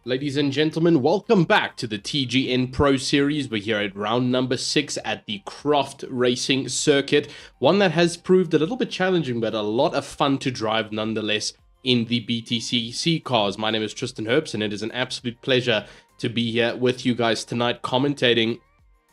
Ladies and gentlemen, welcome back to the TGN Pro Series. We're here at round number 6 at the Croft racing circuit. One that has proved a little bit challenging, but a lot of fun to drive nonetheless in the BTCC cars. My name is Tristan Herbst, and it is an absolute pleasure to be here with you guys tonight commentating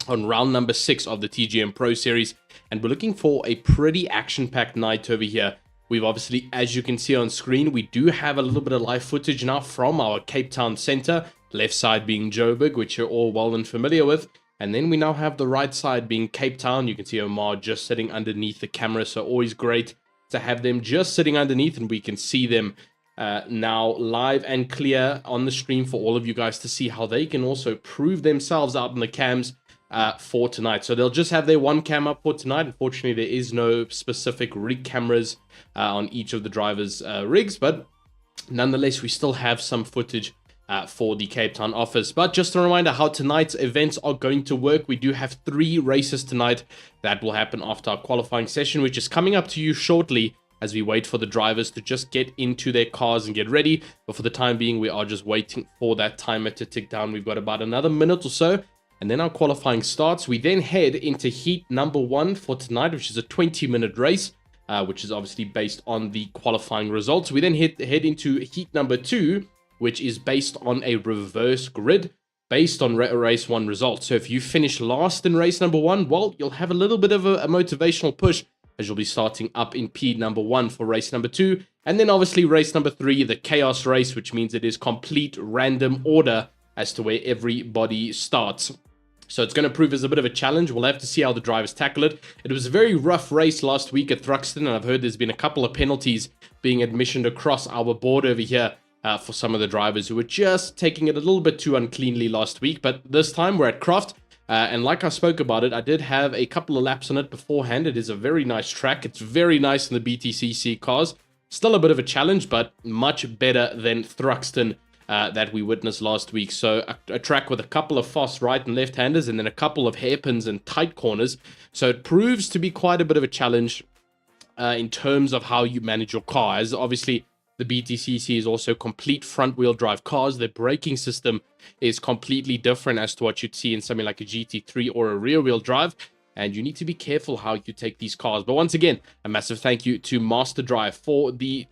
on round number 6 of the TGN Pro Series. And we're looking for a pretty action-packed night over here. We've obviously, as you can see on screen, we do have a little bit of live footage now from our Cape Town center, left side being Joburg, which you're all well and familiar with. And then we now have the right side being Cape Town. You can see Omar just sitting underneath the camera, so always great to have them just sitting underneath, and we can see them now live and clear on the stream for all of you guys to see how they can also prove themselves out in the cams for tonight. So they'll just have their one cam up for tonight. Unfortunately, there is no specific rig cameras on each of the drivers' rigs, but nonetheless, we still have some footage for the Cape Town office. But just a reminder how tonight's events are going to work. We do have 3 races tonight that will happen after our qualifying session, which is coming up to you shortly as we wait for the drivers to just get into their cars and get ready. But for the time being, we are just waiting for that timer to tick down. We've got about another minute or so, and then our qualifying starts. We then head into heat number 1 for tonight, which is a 20-minute race, which is obviously based on the qualifying results. We then head into heat number 2, which is based on a reverse grid, based on race 1 results. So if you finish last in race number 1, well, you'll have a little bit of a motivational push, as you'll be starting up in P number 1 for race number 2. And then obviously race number 3, the chaos race, which means it is complete random order as to where everybody starts. So it's going to prove as a bit of a challenge. We'll have to see how the drivers tackle it. It was a very rough race last week at Thruxton, and I've heard there's been a couple of penalties being admissioned across our board over here for some of the drivers who were just taking it a little bit too uncleanly last week. But this time we're at Croft, and like I spoke about it, I did have a couple of laps on it beforehand. It is a very nice track. It's very nice in the BTCC cars. Still a bit of a challenge, but much better than Thruxton that we witnessed last week. So a track with a couple of fast right and left-handers, and then a couple of hairpins and tight corners. So it proves to be quite a bit of a challenge in terms of how you manage your car, as obviously the BTCC is also complete front-wheel drive cars. Their braking system is completely different as to what you'd see in something like a GT3 or a rear-wheel drive, and you need to be careful how you take these cars. But once again, a massive thank you to MasterDrive for the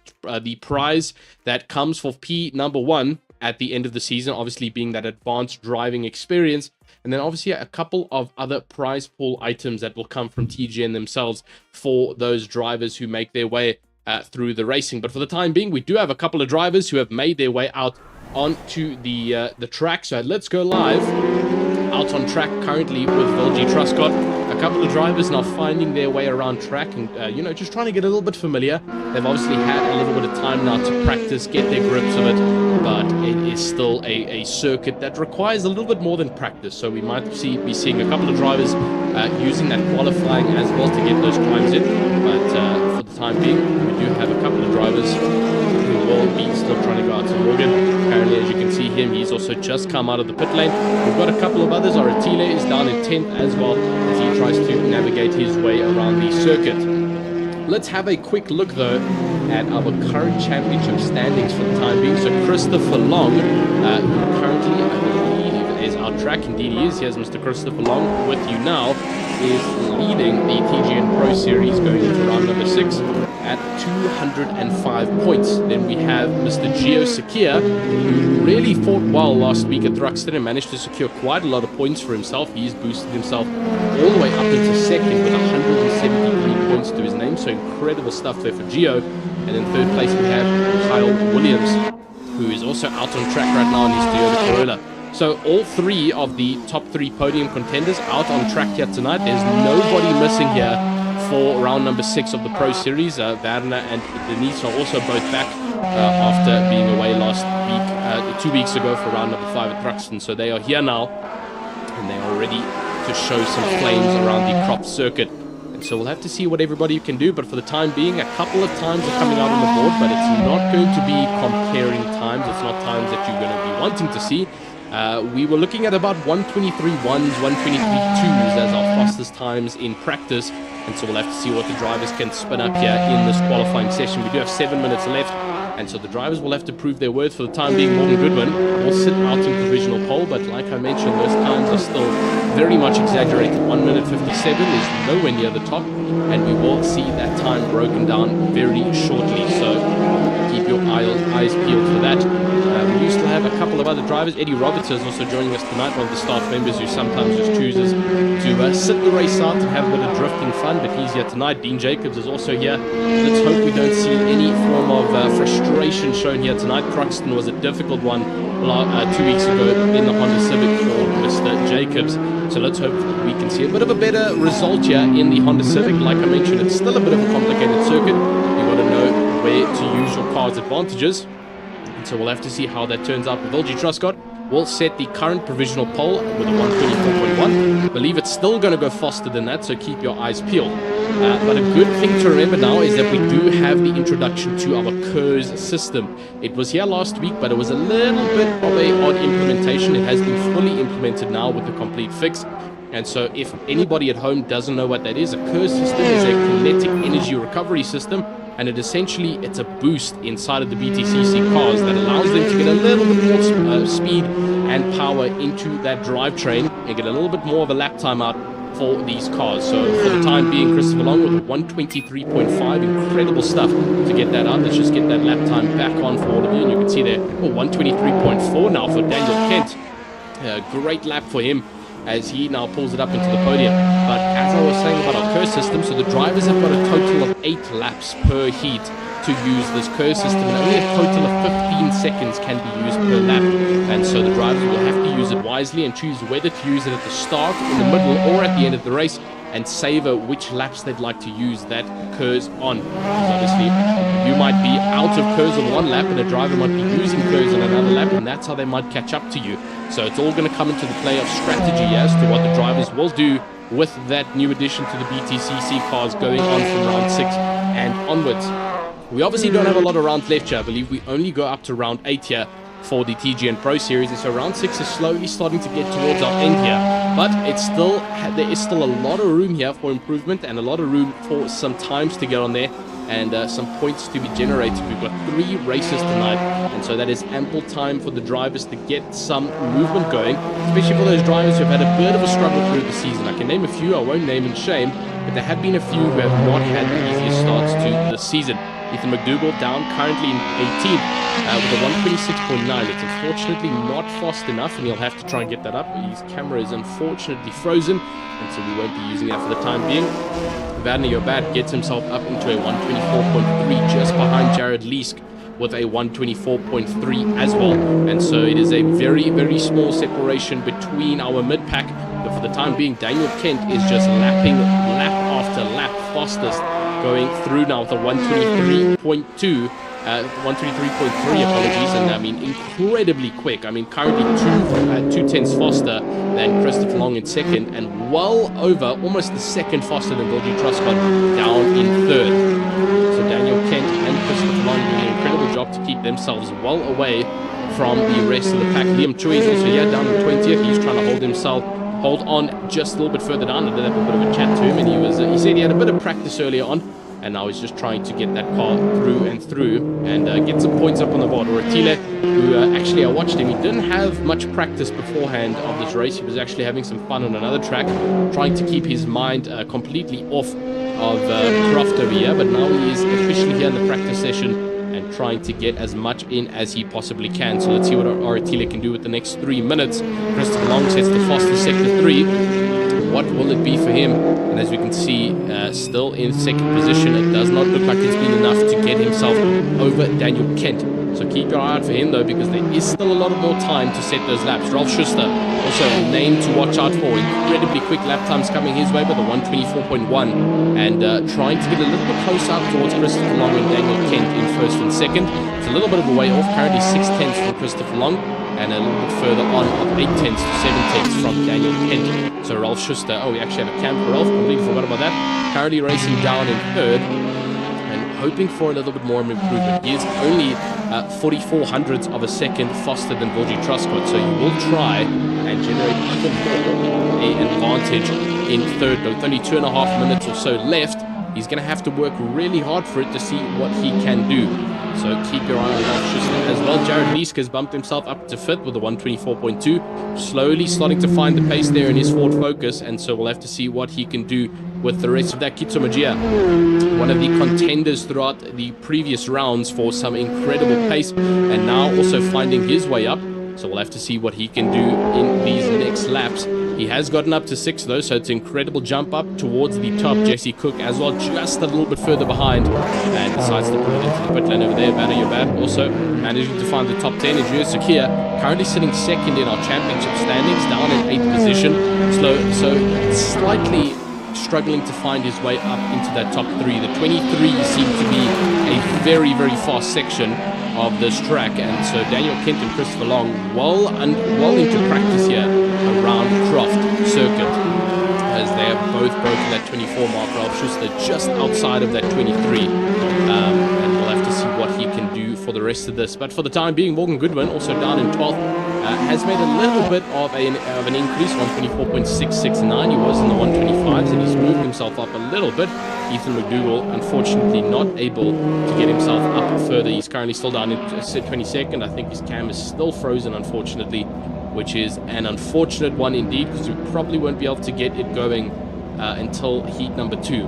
prize that comes for P number 1 at the end of the season, obviously being that advanced driving experience, and then obviously a couple of other prize pool items that will come from TGN themselves for those drivers who make their way through the racing. But for the time being, we do have a couple of drivers who have made their way out onto the track. So let's go live out on track currently with Vilji Truscott. A couple of drivers now finding their way around track and, just trying to get a little bit familiar. They've obviously had a little bit of time now to practice, get their grips of it, but it is still a circuit that requires a little bit more than practice. So we might be seeing a couple of drivers using that qualifying as well to get those times in. But for the time being, we do have a couple of drivers who will be still trying to go out to Morgan. Apparently, as you can see him, he's also just come out of the pit lane. We've got a couple of others. Aratile is down in 10th as well, as he tries to navigate his way around the circuit. Let's have a quick look, though, at our current championship standings for the time being. So Christopher Long, who currently, I believe, is our track. Indeed, he is. Here's Mr. Christopher Long with you now, is leading the TGN Pro Series going into round number 6 at 205 points. Then we have Mr. Gio Sakir, who really fought well last week at Thruxton and managed to secure quite a lot of points for himself. He's boosted himself all the way up into 2nd with 173 points to his name. So incredible stuff there for Gio. And in 3rd place we have Kyle Williams, who is also out on track right now in his Toyota Corolla. So all 3 of the top 3 podium contenders out on track here tonight. There's nobody missing here for round number 6 of the Pro Series. Werner and Denise are also both back after being away last week, 2 weeks ago for round number 5 at Thruxton. So they are here now, and they are ready to show some flames around the Croft circuit. And so we'll have to see what everybody can do. But for the time being, a couple of times are coming out on the board, but it's not going to be comparing times. It's not times that you're going to be wanting to see. We were looking at about 123.1s, 123.2s as our fastest times in practice. And so we'll have to see what the drivers can spin up here in this qualifying session. We do have 7 minutes left. And so the drivers will have to prove their worth. For the time being. Morgan Goodwin will sit out in provisional pole, but like I mentioned, those times are still very much exaggerated. 1 minute 57 is nowhere near the top, and we will see that time broken down very shortly. So keep your eyes peeled for that. We used to have a couple of other drivers. Eddie Roberts is also joining us tonight, one of the staff members who sometimes just chooses to sit the race out and have a bit of drifting fun, but he's here tonight. Dean Jacobs is also here. Let's hope we don't see any form of frustration shown here tonight. Croxton was a difficult one 2 weeks ago in the Honda Civic for Mr. Jacobs. So let's hope we can see a bit of a better result here in the Honda Civic. Like I mentioned, it's still a bit of a complicated circuit. You've got to know where to use your car's advantages. And so we'll have to see how that turns out. Vilji Truscott will set the current provisional pole with a 124.1. Believe it's still going to go faster than that, so keep your eyes peeled. But a good thing to remember now is that we do have the introduction to our KERS system. It was here last week, but it was a little bit of an odd implementation. It has been fully implemented now with the complete fix. And so if anybody at home doesn't know what that is, a KERS system is a kinetic energy recovery system. And it's a boost inside of the BTCC cars that allows them to get a little bit more speed and power into that drivetrain and get a little bit more of a lap time out for these cars. So for the time being, Christopher Long with a 123.5, incredible stuff to get that out. Let's just get that lap time back on for all of you, and you can see there, 123.4 now for Daniel Kent. Great lap for him as he now pulls it up into the podium. But as I was saying about our KERS system, so the drivers have got a total of 8 laps per heat to use this KERS system, and only a total of 15 seconds can be used per lap. And so the drivers will have to use it wisely and choose whether to use it at the start, in the middle, or at the end of the race, and savor which laps they'd like to use that KERS on. So obviously, you might be out of KERS on one lap, and a driver might be using KERS on another lap, and that's how they might catch up to you. So it's all going to come into the play of strategy as to what the drivers will do with that new addition to the BTCC cars going on from round 6 and onwards. We obviously don't have a lot of rounds left here. I believe we only go up to round 8 here for the TGN Pro Series, and so round 6 is slowly starting to get towards our end here. But there is still a lot of room here for improvement and a lot of room for some times to get on there and some points to be generated. We've got 3 races tonight, and so that is ample time for the drivers to get some movement going, especially for those drivers who have had a bit of a struggle through the season. I can name a few, I won't name in shame, but there have been a few who have not had the easiest starts to the season. Ethan McDougall down currently in 18th with a 126.9. It's unfortunately not fast enough, and he'll have to try and get that up. His camera is unfortunately frozen, and so we won't be using that for the time being. Werner Jobert gets himself up into a 124.3, just behind Jared Leask with a 124.3 as well. And so it is a very, very small separation between our mid-pack. But for the time being, Daniel Kent is just lapping lap after lap fastest, going through now with a 123.2. 123.3, apologies, and I mean incredibly quick. I mean currently 2 tenths faster than Christopher Long in second, and well over, almost a second faster than Vilji Truscott down in 3rd. So Daniel Kent and Christopher Long doing an incredible job to keep themselves well away from the rest of the pack. Liam Chui is also here down in 20th. He's trying to hold on just a little bit further down. I did have a bit of a chat to him, and he said he had a bit of practice earlier on, and now he's just trying to get that car through and get some points up on the board. Oratile, who actually I watched him, he didn't have much practice beforehand of this race. He was actually having some fun on another track, trying to keep his mind completely off of Croft over here, but now he is officially here in the practice session and trying to get as much in as he possibly can. So let's see what Oratile can do with the next 3 minutes. Christopher Long sets the fastest sector 3. What will it be for him? And as we can see, still in second position. It does not look like it's been enough to get himself over Daniel Kent. So keep your eye out for him though, because there is still a lot more time to set those laps. Ralf Schuster, also a name to watch out for. Incredibly quick lap times coming his way with a 124.1, and trying to get a little bit closer up towards Christopher Long and Daniel Kent in first and second. It's a little bit of a way off, currently 6 tenths from Christopher Long, and a little bit further on of 8 tenths to 7 tenths from Daniel Kent. So Ralf Schuster, we actually have a cam for Ralf, completely forgot about that. Currently racing down in 3rd and hoping for a little bit more improvement. He is only 44 hundredths of a second faster than Vilji Truscott, so you will try and generate even more an advantage in 3rd. With only 2.5 minutes or so left, he's going to have to work really hard for it to see what he can do. So keep your eye on that as well. Jared Leask has bumped himself up to 5th with a 124.2. Slowly starting to find the pace there in his Ford Focus, and so we'll have to see what he can do with the rest of that. Kitso Magia, one of the contenders throughout the previous rounds for some incredible pace, and now also finding his way up. So we'll have to see what he can do in these next laps. He has gotten up to 6th though, so it's an incredible jump up towards the top. Jesse Cook as well, just a little bit further behind, and decides to put it into the pit lane over there. Vanna Yobat also managing to find the top 10. And Jure Sakia currently sitting 2nd in our championship standings, down in 8th position. So slightly struggling to find his way up into that top 3. The 23 seem to be a very, very fast section of this track, and so Daniel Kent and Christopher Long well into practice here around Croft circuit, as they have both broken that 24 mark. Ralph Schuster just outside of that 23, and we'll have to see what he can do for the rest of this. But for the time being, Morgan Goodwin also down in 12th. Has made a little bit of an increase, 124.669. He was in the 125s, and he's moved himself up a little bit. Ethan McDougall, unfortunately, not able to get himself up further. He's currently still down in 22nd. I think his cam is still frozen, unfortunately, which is an unfortunate one indeed, because we probably won't be able to get it going until heat number 2.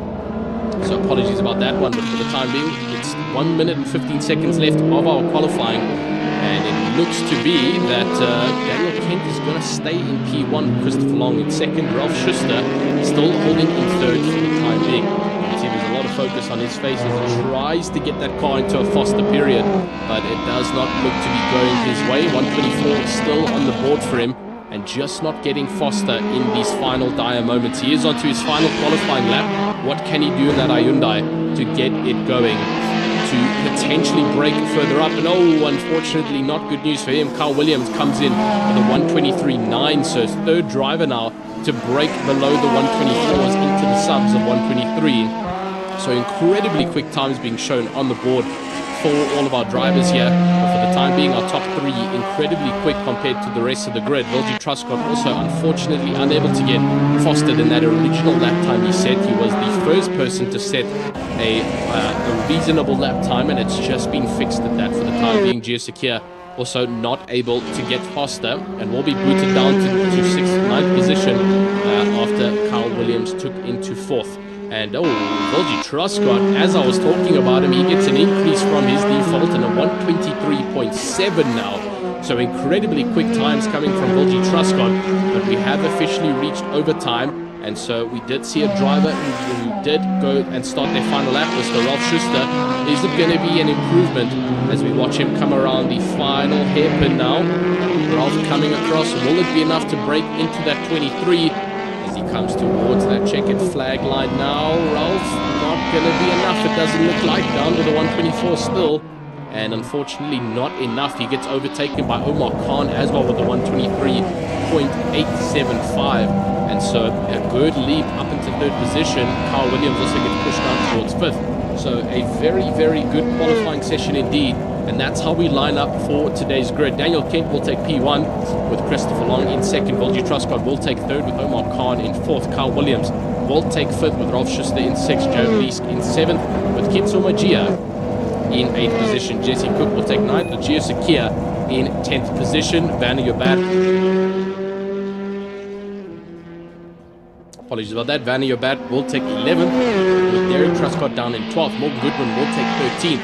So apologies about that one, but for the time being, it's 1 minute and 15 seconds left of our qualifying, and it looks to be that Daniel Kent is going to stay in P1, Christopher Long in 2nd, Ralph Schuster still holding in 3rd for the time being. You can see there's a lot of focus on his face as he tries to get that car into a faster period, but it does not look to be going his way. 124 still on the board for him, and just not getting faster in these final dire moments. He is onto his final qualifying lap. What can he do in that Hyundai to get it going, to potentially break further up? And oh, unfortunately, not good news for him. Carl Williams comes in with a 123.9, so 3rd driver now to break below the 124s into the subs of 123. So incredibly quick times being shown on the board for all of our drivers here. But for the time being, our top 3 incredibly quick compared to the rest of the grid. Vilji Truscott also unfortunately unable to get faster than that original lap time he set. He was the first person to set a reasonable lap time, and it's just been fixed at that for the time being. Gio also not able to get faster, and will be booted down to 6th, 9th position after Carl Williams took into 4th. And oh, Vilji Truscott, as I was talking about him, he gets an increase from his default and a 123.7 now. So incredibly quick times coming from Vilji Truscott, but we have officially reached overtime. And so we did see a driver who did go and start their final lap, Mr. Ralph Schuster. Is it going to be an improvement as we watch him come around the final hairpin now? Ralph coming across, will it be enough to break into that 23? He comes towards that checkered flag line now. Ralph, not going to be enough, it doesn't look like. Down to the 124 still, and unfortunately not enough. He gets overtaken by Omar Khan as well with the 123.875, and so a good leap up into 3rd position. Carl Williams also gets pushed down towards 5th. So a very, very good qualifying session indeed. And that's how we line up for today's grid. Daniel Kent will take P1 with Christopher Long in 2nd. Vilji Truscott will take 3rd with Omar Khan in 4th. Carl Williams will take 5th with Rolf Schuster in 6th. Joe Leask in 7th with Kitso Magia in 8th position. Jesse Cook will take 9th with Gio Sakia in 10th position. Vanna Yobat. Apologies about that. Vanna Yobat will take 11th with Derek Truscott down in 12th. Morgan Goodwin will take 13th.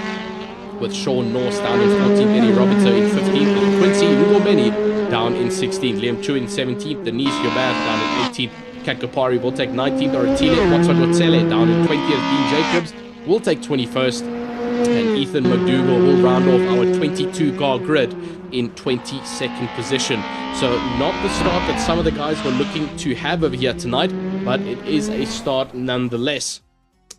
With Sean Norse down in 14th, Eddie Robertson in 15th, with Quincy Rugomeni down in 16th, Liam Chu in 17th, Denise Yobath down in 18th, Kat Kapari will take 19th, Oratile Motswagotsele down in 20th, Dean Jacobs will take 21st, and Ethan McDougall will round off our 22-car grid in 22nd position. So not the start that some of the guys were looking to have over here tonight, but it is a start nonetheless.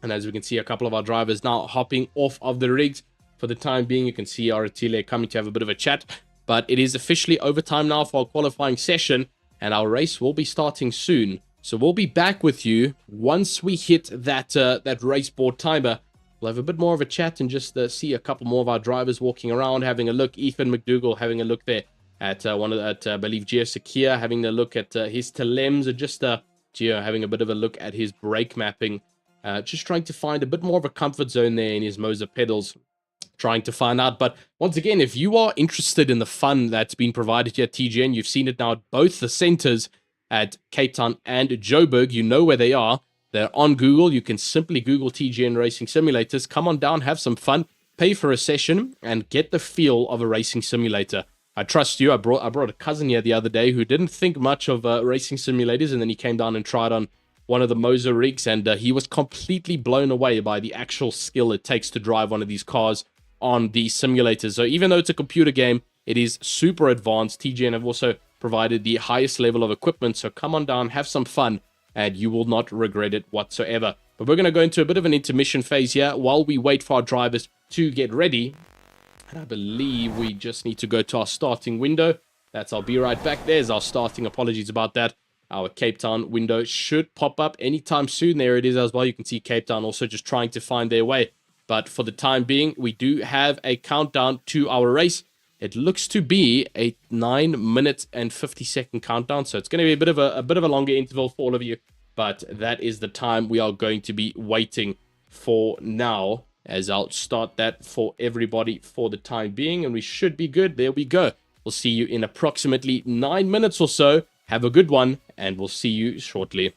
And as we can see, a couple of our drivers now hopping off of the rigs. For the time being, you can see Aratile coming to have a bit of a chat, but it is officially overtime now for our qualifying session, and our race will be starting soon. So we'll be back with you once we hit that race board timer. We'll have a bit more of a chat and just see a couple more of our drivers walking around, having a look. Ethan McDougall having a look there at I believe Gio Sakia, having a look at his telems, or just Gio having a bit of a look at his brake mapping, just trying to find a bit more of a comfort zone there in his Moser pedals. trying to find out. But once again, if you are interested in the fun that's been provided here at TGN, you've seen it now at both the centers at Cape Town and Joburg. You know where they are. They're on Google. You can simply Google TGN Racing Simulators. Come on down, have some fun, pay for a session, and get the feel of a racing simulator. I trust you. I brought a cousin here the other day who didn't think much of racing simulators, and then he came down and tried on one of the Moser rigs, and he was completely blown away by the actual skill it takes to drive one of these cars on these simulators. So even though it's a computer game, it is super advanced. TGN have also provided the highest level of equipment, so come on down, have some fun, and you will not regret it whatsoever. But we're going to go into a bit of an intermission phase here while we wait for our drivers to get ready. And I believe we just need to go to our starting window. I'll be right back. There's our starting. Apologies about that. Our Cape Town window should pop up anytime soon. There it is as well. You can see Cape Town also just trying to find their way. But for the time being, we do have a countdown to our race. It looks to be a 9 minutes and 50-second countdown, so it's going to be a bit of a longer interval for all of you, but that is the time we are going to be waiting for now, as I'll start that for everybody for the time being, and we should be good. There we go. We'll see you in approximately 9 minutes or so. Have a good one, and we'll see you shortly.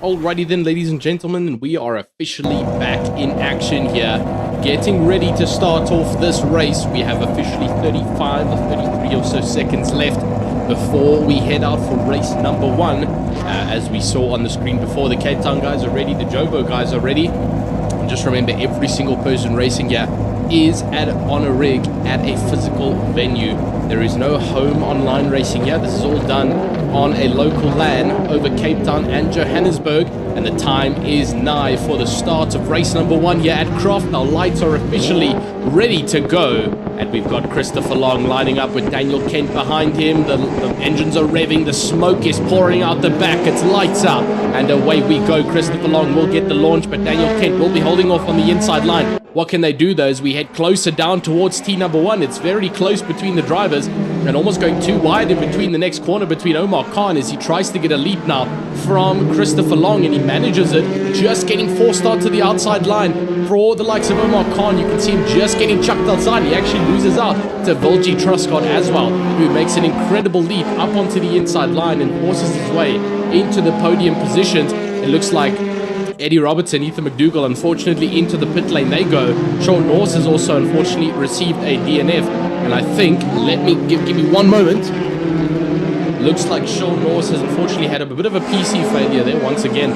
Alrighty then, ladies and gentlemen, we are officially back in action here, getting ready to start off this race. We have officially 35 or 33 or so seconds left before we head out for race number 1. As we saw on the screen before, the Cape Town guys are ready, the Jobo guys are ready. And just remember, every single person racing here is on a rig at a physical venue. There is no home online racing here. This is all done on a local LAN over Cape Town and Johannesburg, and the time is nigh for the start of race number 1 here at Croft. Our lights are officially ready to go, and we've got Christopher Long lining up with Daniel Kent behind him. The engines are revving, the smoke is pouring out the back, it's lights out, and away we go. Christopher Long will get the launch, but Daniel Kent will be holding off on the inside line. What can they do though as we head closer down towards T number 1? It's very close between the drivers and almost going too wide in between the next corner between Omar Khan as he tries to get a leap now from Christopher Long, and he manages it, just getting forced out to the outside line. For the likes of Omar Khan, you can see him just getting chucked outside. He actually loses out to Vilji Truscott as well, who makes an incredible leap up onto the inside line and forces his way into the podium positions. It looks like Eddie Robertson, Ethan McDougall, unfortunately into the pit lane they go. Sean Norris has also unfortunately received a DNF, and I think, let me give me one moment. Looks like Sean Norris has unfortunately had a bit of a PC failure there once again,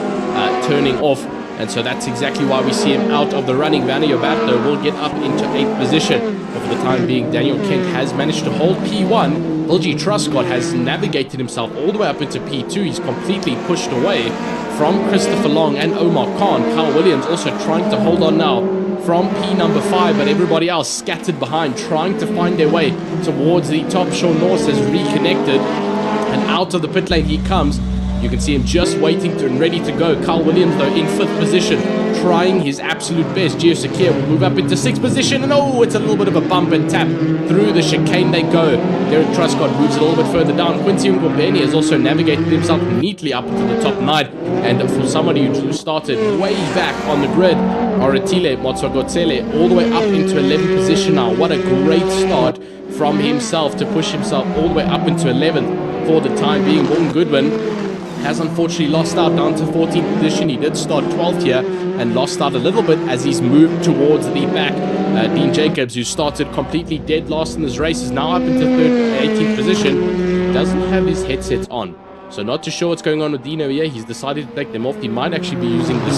turning off, and so that's exactly why we see him out of the running. Vanny Oberto will get up into 8th position, but for the time being Daniel Kent has managed to hold P1. Vilji Truscott has navigated himself all the way up into P2. He's completely pushed away from Christopher Long and Omar Khan. Kyle Williams also trying to hold on now from P number 5, but everybody else scattered behind, trying to find their way towards the top. Sean Norris has reconnected, and out of the pit lane he comes. You can see him just waiting and ready to go. Kyle Williams, though, in 5th position, trying his absolute best. Gio Sakir will move up into 6th position, and oh, it's a little bit of a bump and tap. Through the chicane they go. Derek Truscott moves a little bit further down. Quincy Ngobeni has also navigated himself neatly up into the top 9. And for somebody who started way back on the grid, Oratile Motsogotsele all the way up into 11th position now. What a great start from himself to push himself all the way up into 11th for the time being. Morgan Goodwin has unfortunately lost out down to 14th position. He did start 12th here and lost out a little bit as he's moved towards the back. Dean Jacobs, who started completely dead last in this race, is now up into 18th position. Doesn't have his headsets on, so not too sure what's going on with Dino here. He's decided to take them off. He might actually be using the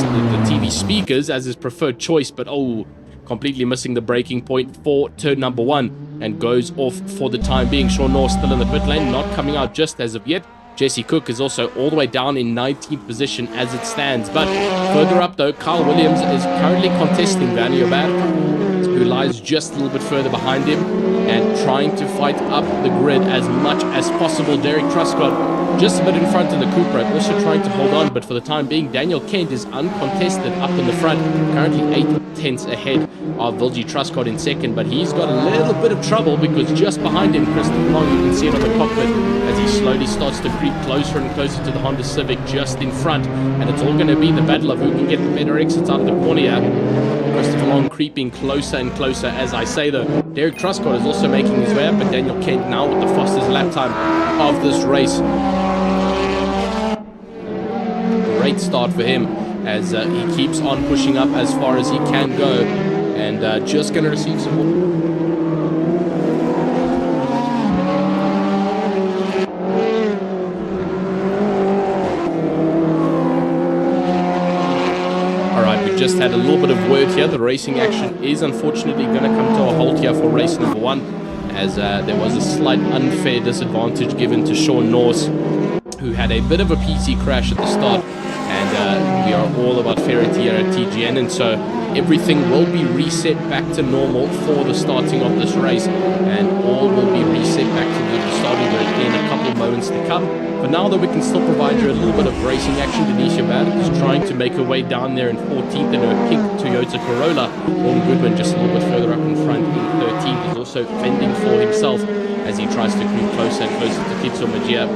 TV speakers as his preferred choice, but oh, completely missing the breaking point for turn number 1 and goes off for the time being. Sean Norris still in the pit lane, not coming out just as of yet. Jesse Cook is also all the way down in 19th position as it stands. But further up though, Kyle Williams is currently contesting Vanny Obat, who lies just a little bit further behind him and trying to fight up the grid as much as possible. Derek Truscott just a bit in front of the Cupra, also trying to hold on, but for the time being Daniel Kent is uncontested up in the front, currently 8/10 ahead of Vilji Truscott in 2nd, but he's got a little bit of trouble because just behind him, Christopher Long, you can see it on the cockpit as he slowly starts to creep closer and closer to the Honda Civic just in front, and it's all going to be the battle of who can get the better exits out of the corner here. Christopher Long creeping closer and closer as I say though. Derek Truscott is also making his way up, but Daniel Kent now with the fastest lap time of this race. Great start for him as he keeps on pushing up as far as he can go, and just going to receive some more. Just had a little bit of word here. The racing action is unfortunately going to come to a halt here for race number 1, as there was a slight unfair disadvantage given to Sean Norris, who had a bit of a PC crash at the start, and we are all about fairity here at TGN, and so everything will be reset back to normal for the starting of this race, and all will be reset back to the starting grid in a couple of moments to come. But now that we can still provide you a little bit of racing action, Denisha Baddock is trying to make her way down there in 14th in her pink Toyota Corolla. Morgan Goodwin just a little bit further up in front in 13th is also fending for himself as he tries to creep closer and closer to Kitso Majia.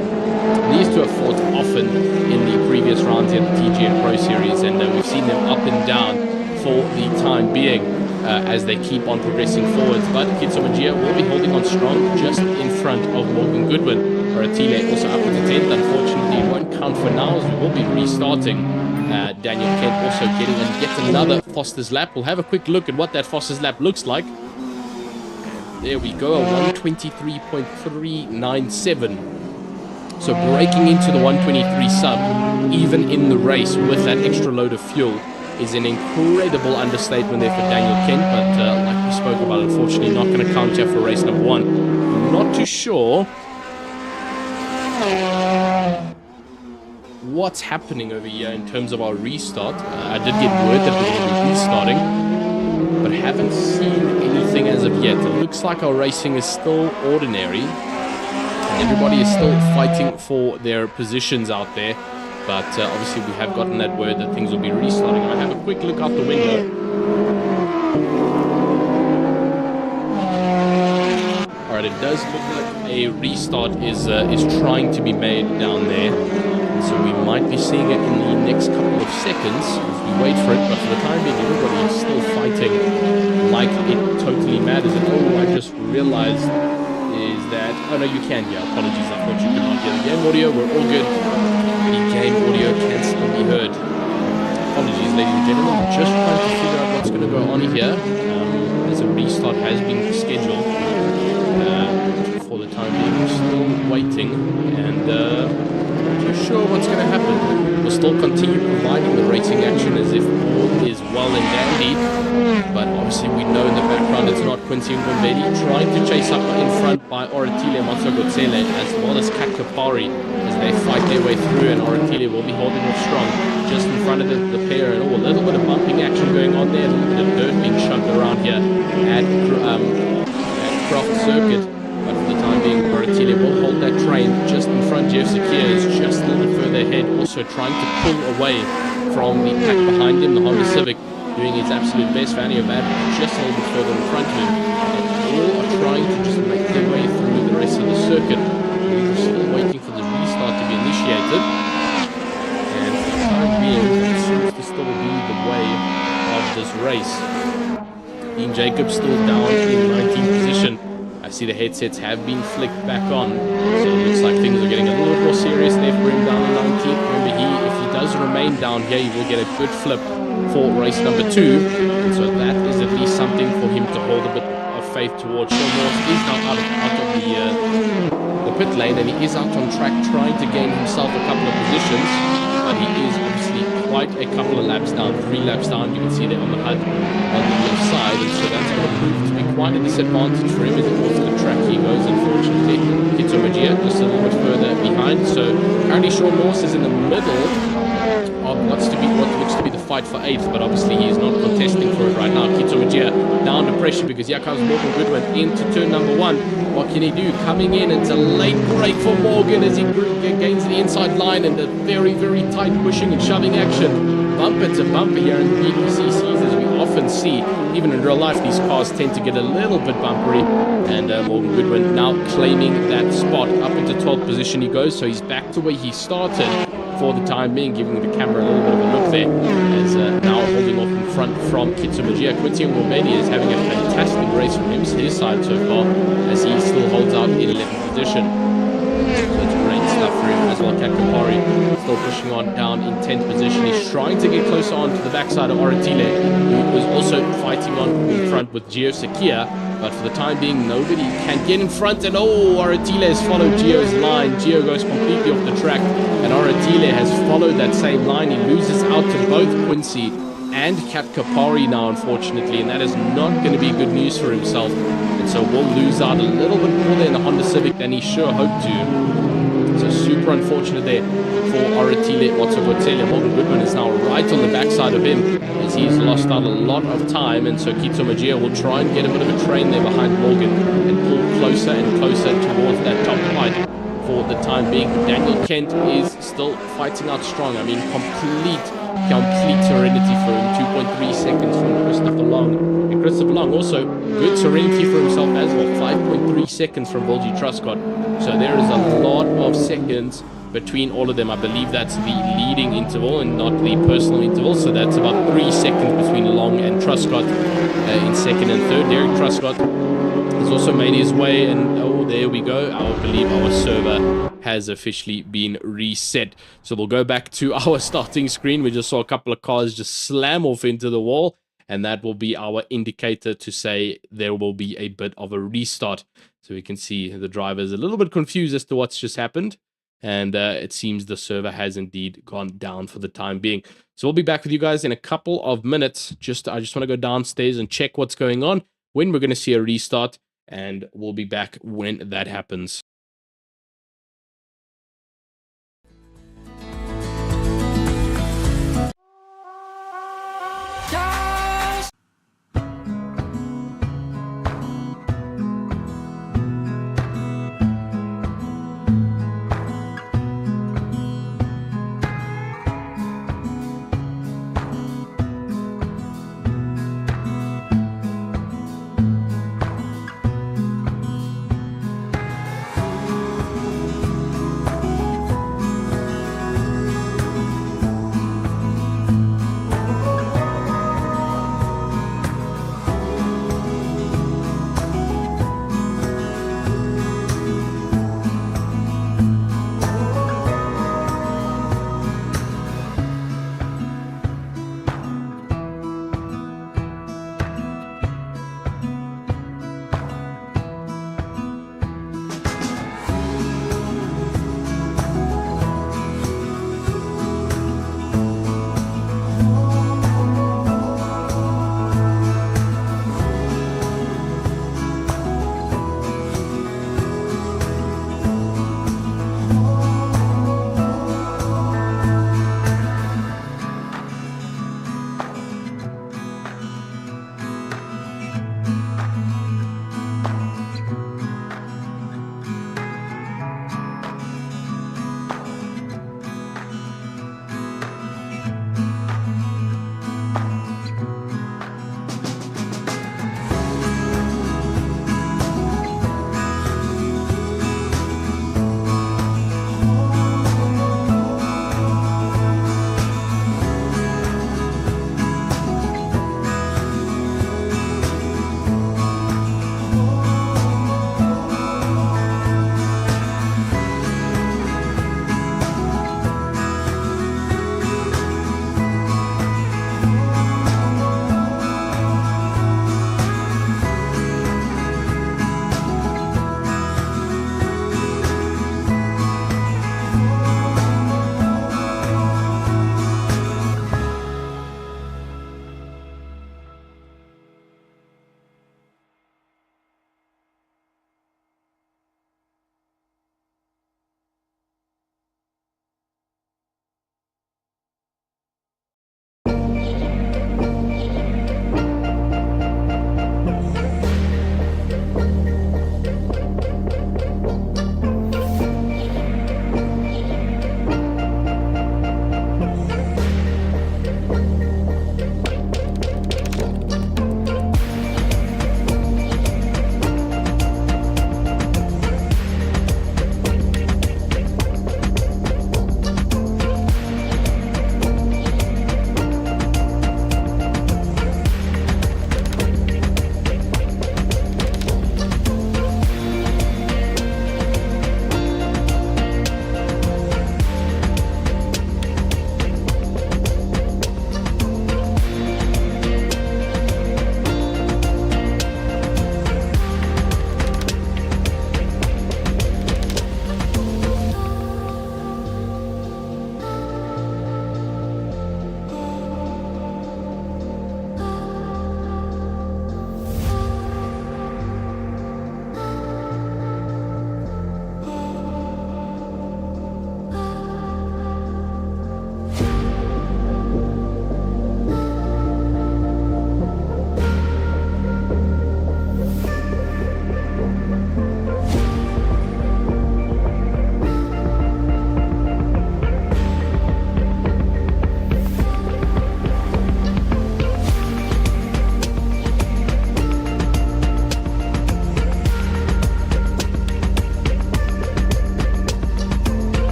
These two have fought often in the previous rounds in the TGN Pro Series, and we've seen them up and down for the time being as they keep on progressing forwards. But Kitso Majia will be holding on strong just in front of Morgan Goodwin. Oratile also up to 10th. Unfortunately, it won't count for now as we will be restarting Daniel Kent also getting yet another Foster's lap. We'll have a quick look at what that Foster's lap looks like. There we go, a 123.397. So breaking into the 123 sub, even in the race with that extra load of fuel, is an incredible understatement there for Daniel Kent. But like we spoke about, unfortunately not going to count here for race number 1. I'm not too sure what's happening over here in terms of our restart. I did get word that we're going to be restarting, but haven't seen anything as of yet. It looks like our racing is still ordinary. Everybody is still fighting for their positions out there, but obviously we have gotten that word that things will be restarting. I'll have a quick look out the window. Alright, it does look like a restart is trying to be made down there. So we might be seeing it in the next couple of seconds if we wait for it, but for the time being everybody is still fighting like it totally matters. And I just realized is that, oh no, you can hear. Apologies, I thought you could not hear the game audio. We're all good. The game audio can still be heard. Apologies, ladies and gentlemen. Just trying to figure out what's going to go on here as a restart has been scheduled. For the time being, we're still waiting and not sure what's going to happen. We'll still continue providing the racing action as if all is well and dandy, but obviously we know in the background it's not Quincy and Gombedi trying to chase up in front by Oratile Matsogotsele as well as Kakapari as they fight their way through, and Oratile will be holding off strong just in front of the pair. And a little bit of bumping action going on there, a little bit of dirt being shoved around here at Croft Circuit. But for the time being, Oratile will hold that train just in front. Jeff Zakia is just a little bit further ahead, also trying to pull away from the pack behind him. The Honda Civic doing its absolute best. Fanny Abad just a little bit further in front of him. All are trying to just make their way through the rest of the circuit. We're still waiting for the restart to be initiated. And for the time being, that seems to still be the way of this race. Dean Jacobs still down in 19th position. I see the headsets have been flicked back on, so it looks like things are getting a little bit more serious there for him down in 19th. Remember, if he does remain down here, he will get a good flip for race number 2, and so that is at least something for him to hold a bit of faith towards. Sean Morris is now out of the pit lane, and he is out on track trying to gain himself a couple of positions, but he is obviously quite a couple of laps down, 3 laps down. You can see there on the HUD on the left side, and so that's going to prove to be quite a disadvantage for him as off the track he goes, unfortunately. Kito Magia just a little bit further behind, so currently Sean Morse is in the middle of what looks to be the fight for 8th, but obviously he is not contesting for it right now. Kito Magia down to pressure because here comes Morgan Goodwin into turn number 1. What can he do? Coming in, it's a late break for Morgan as he gains the inside line, and a very, very tight pushing and shoving action. Bumper to bumper here in the BPCCs, as we often see. Even in real life, these cars tend to get a little bit bumpery, and Morgan Goodwin now claiming that spot. Up into 12th position he goes, so he's back to where he started for the time being, giving the camera a little bit of a look there, as now holding off in front from Kitsumagia. Quincy Ngomeni is having a fantastic race from his side so far, as he still holds out in 11th position. So it's great stuff for him as well. Kakapari still pushing on down in 10th position. He's trying to get closer on to the backside of Oratile, who was also fighting on in front with Gio Sakia. But for the time being, nobody can get in front. And Oratile has followed Gio's line. Gio goes completely off the track, and Oratile has followed that same line. He loses out to both Quincy and Kat Kapari now, unfortunately, and that is not going to be good news for himself. And so will lose out a little bit more there in the Honda Civic than he sure hoped to. So super unfortunate there for Oratile Matsogotsele. Morgan Goodwin is now right on the backside of him, as he's lost out a lot of time, and so Kito Magia will try and get a bit of a train there behind Morgan and pull closer and closer towards that top height for the time being. Daniel Kent is still fighting out strong. I mean, complete serenity for him. 2.3 seconds from Christopher Long. And Christopher Long also good serenity for himself as well. 5.3 seconds from Volji Truscott. So there is a lot of seconds between all of them. I believe that's the leading interval and not the personal interval. So that's about 3 seconds between Long and Truscott in second and third. Derek Truscott has also made his way, and there we go. I believe our server has officially been reset. So we'll go back to our starting screen. We just saw a couple of cars just slam off into the wall, and that will be our indicator to say there will be a bit of a restart. So we can see the driver is a little bit confused as to what's just happened, and it seems the server has indeed gone down for the time being. So we'll be back with you guys in a couple of minutes. I just want to go downstairs and check what's going on, when we're going to see a restart, and we'll be back when that happens.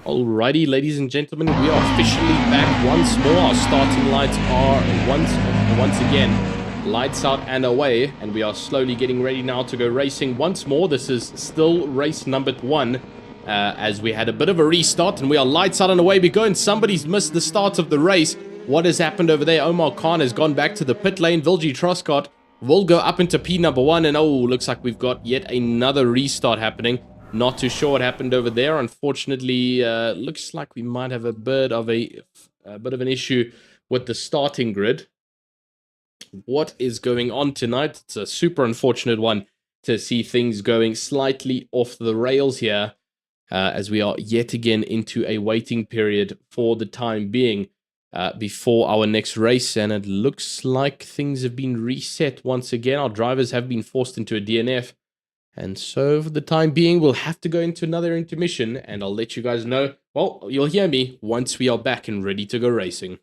Alrighty, ladies and gentlemen, we are officially back once more. Our starting lights are once again lights out and away, and we are slowly getting ready now to go racing once more. This is still race number 1, as we had a bit of a restart, and we are lights out and away we go, and somebody's missed the start of the race. What has happened over there? Omar Khan has gone back to the pit lane. Vilji Truscott will go up into P number 1, and oh, looks like we've got yet another restart happening. Not too sure what happened over there. Unfortunately, looks like we might have a bit of an issue with the starting grid. What is going on tonight? It's a super unfortunate one to see things going slightly off the rails here, as we are yet again into a waiting period for the time being before our next race, and it looks like things have been reset once again. Our drivers have been forced into a DNF. And so, for the time being, we'll have to go into another intermission, and I'll let you guys know. Well, you'll hear me once we are back and ready to go racing.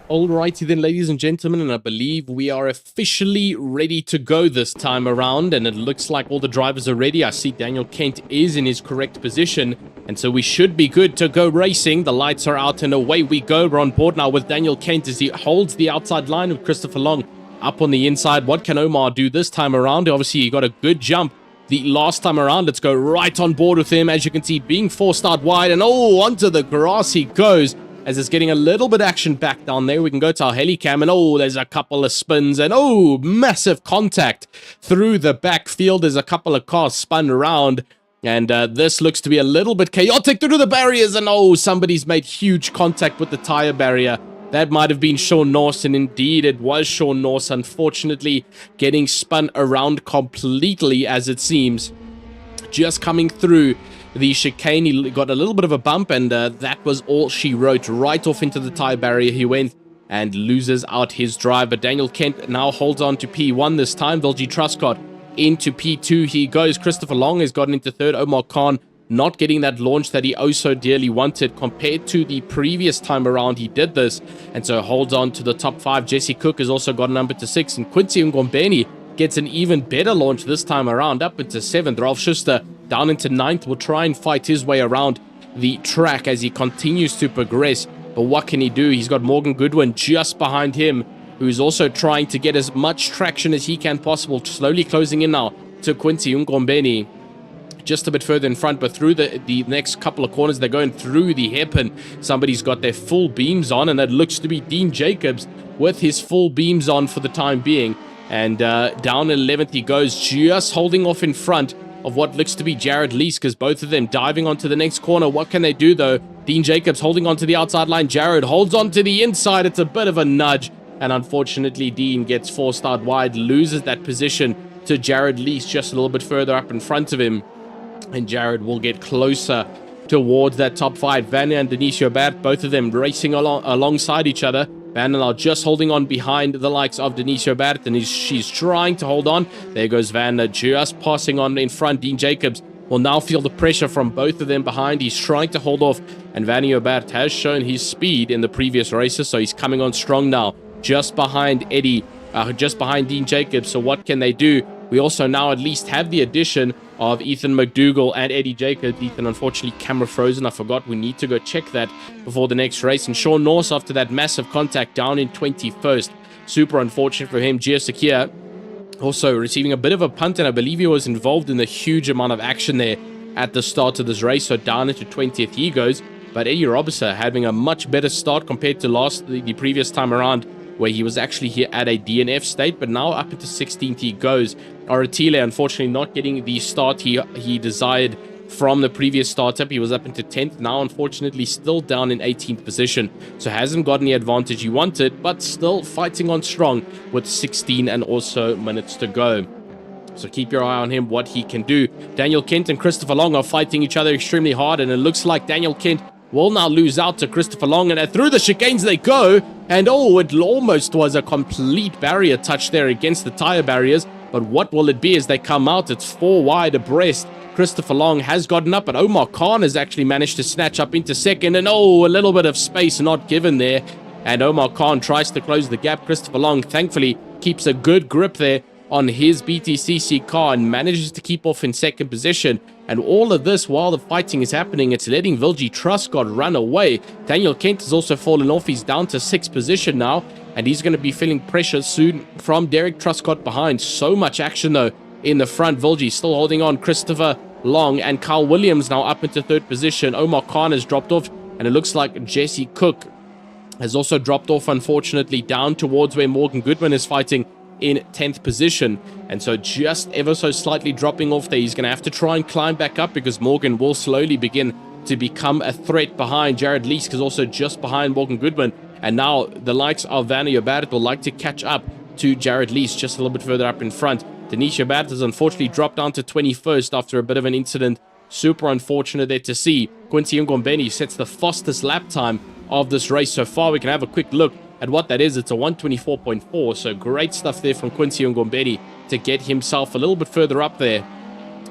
Alrighty then, ladies and gentlemen, and I believe we are officially ready to go this time around, and it looks like all the drivers are ready. I see Daniel Kent is in his correct position, and so we should be good to go racing. The lights are out and away we go. We're on board now with Daniel Kent as he holds the outside line with Christopher Long up on the inside. What can Omar do this time around? Obviously, he got a good jump the last time around. Let's go right on board with him. As you can see, being forced out wide, and onto the grass he goes, as it's getting a little bit action back down there. We can go to our helicam, and there's a couple of spins, and massive contact through the backfield. There's a couple of cars spun around, and this looks to be a little bit chaotic through the barriers, and somebody's made huge contact with the tire barrier. That might have been Sean Norse, and indeed it was Sean Norse, unfortunately getting spun around completely, as it seems. Just coming through the chicane, he got a little bit of a bump, and that was all she wrote. Right off into the tire barrier he went and loses out his drive. But Daniel Kent now holds on to P1 this time. Vilji Truscott into P2 he goes. Christopher Long has gotten into third. Omar Khan not getting that launch that he so dearly wanted compared to the previous time around he did this, and so holds on to the top 5. Jesse Cook has also got a number to 6, and Quincy Ngombeni gets an even better launch this time around, up into 7th. Ralph Schuster down into 9th, will try and fight his way around the track as he continues to progress, but what can he do? He's got Morgan Goodwin just behind him, who's also trying to get as much traction as he can possible, slowly closing in now to Quincy Ngombeni. Just a bit further in front, but through the next couple of corners, they're going through the hairpin. Somebody's got their full beams on, and it looks to be Dean Jacobs with his full beams on for the time being. And down 11th he goes, just holding off in front of what looks to be Jared Lees, because both of them diving onto the next corner. What can they do, though? Dean Jacobs holding on to the outside line. Jared holds on to the inside. It's a bit of a nudge, and unfortunately Dean gets forced out wide, loses that position to Jared Lees just a little bit further up in front of him. And Jared will get closer towards that top 5. Vanna and Denisio Bert, both of them racing alongside each other. Vanna now just holding on behind the likes of Denisio Bert, and she's trying to hold on. There goes Vanna just passing on in front. Dean Jacobs will now feel the pressure from both of them behind. He's trying to hold off, and Vanna Bert has shown his speed in the previous races, so he's coming on strong now, just behind just behind Dean Jacobs. So what can they do? We also now at least have the addition of Ethan McDougall and Eddie Jacobs. Ethan, unfortunately, camera frozen. I forgot. We need to go check that before the next race. And Sean Norse, after that massive contact, down in 21st. Super unfortunate for him. Gia Sakia also receiving a bit of a punt, and I believe he was involved in the huge amount of action there at the start of this race. So down into 20th he goes. But Eddie Robertson having a much better start compared to the previous time around, where he was actually here at a DNF state, but now up into 16th he goes. Aratile, unfortunately, not getting the start he desired from the previous startup. He was up into 10th, now unfortunately still down in 18th position, so hasn't gotten the advantage he wanted, but still fighting on strong with 16 and also minutes to go. So keep your eye on him, what he can do. Daniel Kent and Christopher Long are fighting each other extremely hard, and it looks like Daniel Kent will now lose out to Christopher Long, and through the chicanes they go, and it almost was a complete barrier touch there against the tire barriers, but what will it be as they come out? It's 4 wide abreast. Christopher Long has gotten up, but Omar Khan has actually managed to snatch up into second, and a little bit of space not given there, and Omar Khan tries to close the gap. Christopher Long thankfully keeps a good grip there on his BTCC car and manages to keep off in second position. And all of this while the fighting is happening, it's letting Vilji Truscott run away. Daniel Kent has also fallen off. He's down to 6th position now, and he's going to be feeling pressure soon from Derek Truscott behind. So much action though in the front. Vilji still holding on. Christopher Long and Carl Williams now up into 3rd position. Omar Khan has dropped off, and it looks like Jesse Cook has also dropped off, unfortunately, down towards where Morgan Goodwin is fighting in 10th position, and so just ever so slightly dropping off there. He's going to have to try and climb back up, because Morgan will slowly begin to become a threat behind. Jared Leesk is also just behind Morgan Goodwin, and now the likes of Vanna Yobert will like to catch up to Jared Leesk just a little bit further up in front. Denisha Yobert has unfortunately dropped down to 21st after a bit of an incident. Super unfortunate there to see. Quincy Ngombeni sets the fastest lap time of this race so far. We can have a quick look at what that is. It's a 124.4, so great stuff there from Quincy Ngombeni to get himself a little bit further up there.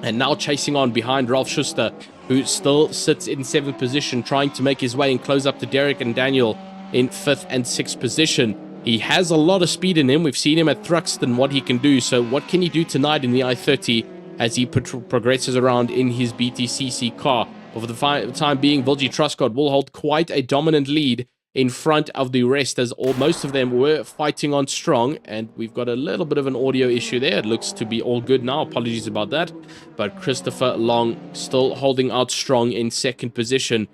And now chasing on behind Ralph Schuster, who still sits in 7th position, trying to make his way and close up to Derek and Daniel in 5th and 6th position. He has a lot of speed in him. We've seen him at Thruxton, what he can do. So what can he do tonight in the I-30 as he progresses around in his BTCC car? But for the time being, Vilji Truscott will hold quite a dominant lead in front of the rest, as most of them were fighting on strong. And we've got a little bit of an audio issue there. It looks to be all good now. Apologies about that. But Christopher Long still holding out strong in second position,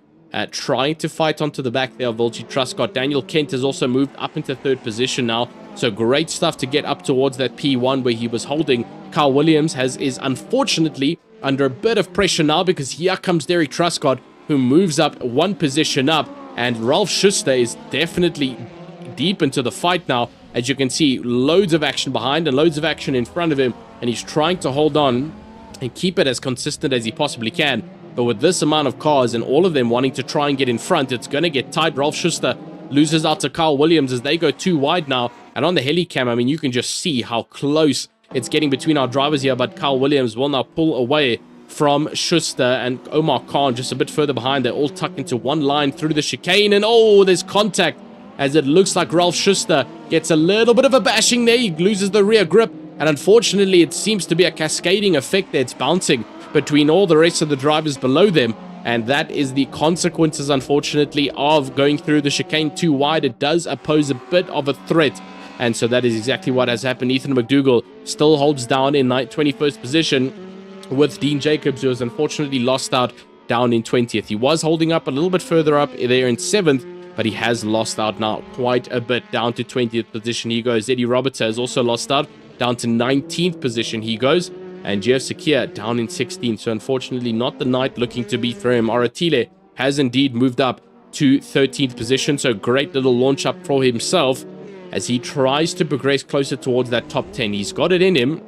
trying to fight onto the back there of Volgie Truscott. Daniel Kent has also moved up into third position now. So great stuff to get up towards that P1 where he was holding. Carl Williams is unfortunately under a bit of pressure now, because here comes Derek Truscott, who moves up one position up. And Ralf Schuster is definitely deep into the fight now. As you can see, loads of action behind and loads of action in front of him. And he's trying to hold on and keep it as consistent as he possibly can. But with this amount of cars and all of them wanting to try and get in front, it's going to get tight. Ralf Schuster loses out to Carl Williams as they go too wide now. And on the helicam, I mean, you can just see how close it's getting between our drivers here. But Carl Williams will now pull away from Schuster, and Omar Khan just a bit further behind. They're all tucked into one line through the chicane, and oh, there's contact, as it looks like Ralf Schuster gets a little bit of a bashing there. He loses the rear grip, and unfortunately it seems to be a cascading effect there. It's bouncing between all the rest of the drivers below them, and that is the consequences, unfortunately, of going through the chicane too wide. It does pose a bit of a threat, and so that is exactly what has happened. Ethan McDougall still holds down in 21st position, with Dean Jacobs, who has unfortunately lost out down in 20th. He was holding up a little bit further up there in 7th, but he has lost out now quite a bit. Down to 20th position he goes. Eddie Robertson has also lost out, down to 19th position he goes. And Jeff Sakir down in 16th. So unfortunately not the night looking to be for him. Aratile has indeed moved up to 13th position. So great little launch up for himself as he tries to progress closer towards that top 10. He's got it in him.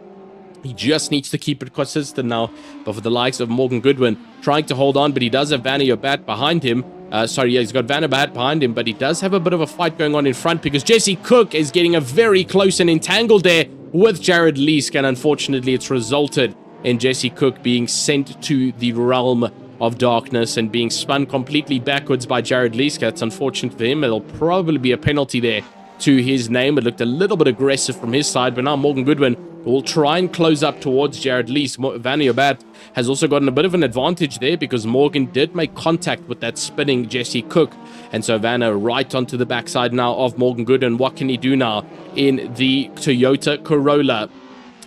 He just needs to keep it consistent now. But for the likes of Morgan Goodwin trying to hold on, but he does have Vanna Yobat behind him. He's got Vanna Yobat behind him, but he does have a bit of a fight going on in front, because Jesse Cook is getting a very close and entangled there with Jared Leask, and unfortunately it's resulted in Jesse Cook being sent to the realm of darkness and being spun completely backwards by Jared Leask. That's unfortunate for him. It'll probably be a penalty there to his name. It looked a little bit aggressive from his side, but now Morgan Goodwin will try and close up towards Jared Leask. Vanna Yobat has also gotten a bit of an advantage there, because Morgan did make contact with that spinning Jesse Cook. And so Vanna right onto the backside now of Morgan Goodwin. What can he do now in the Toyota Corolla?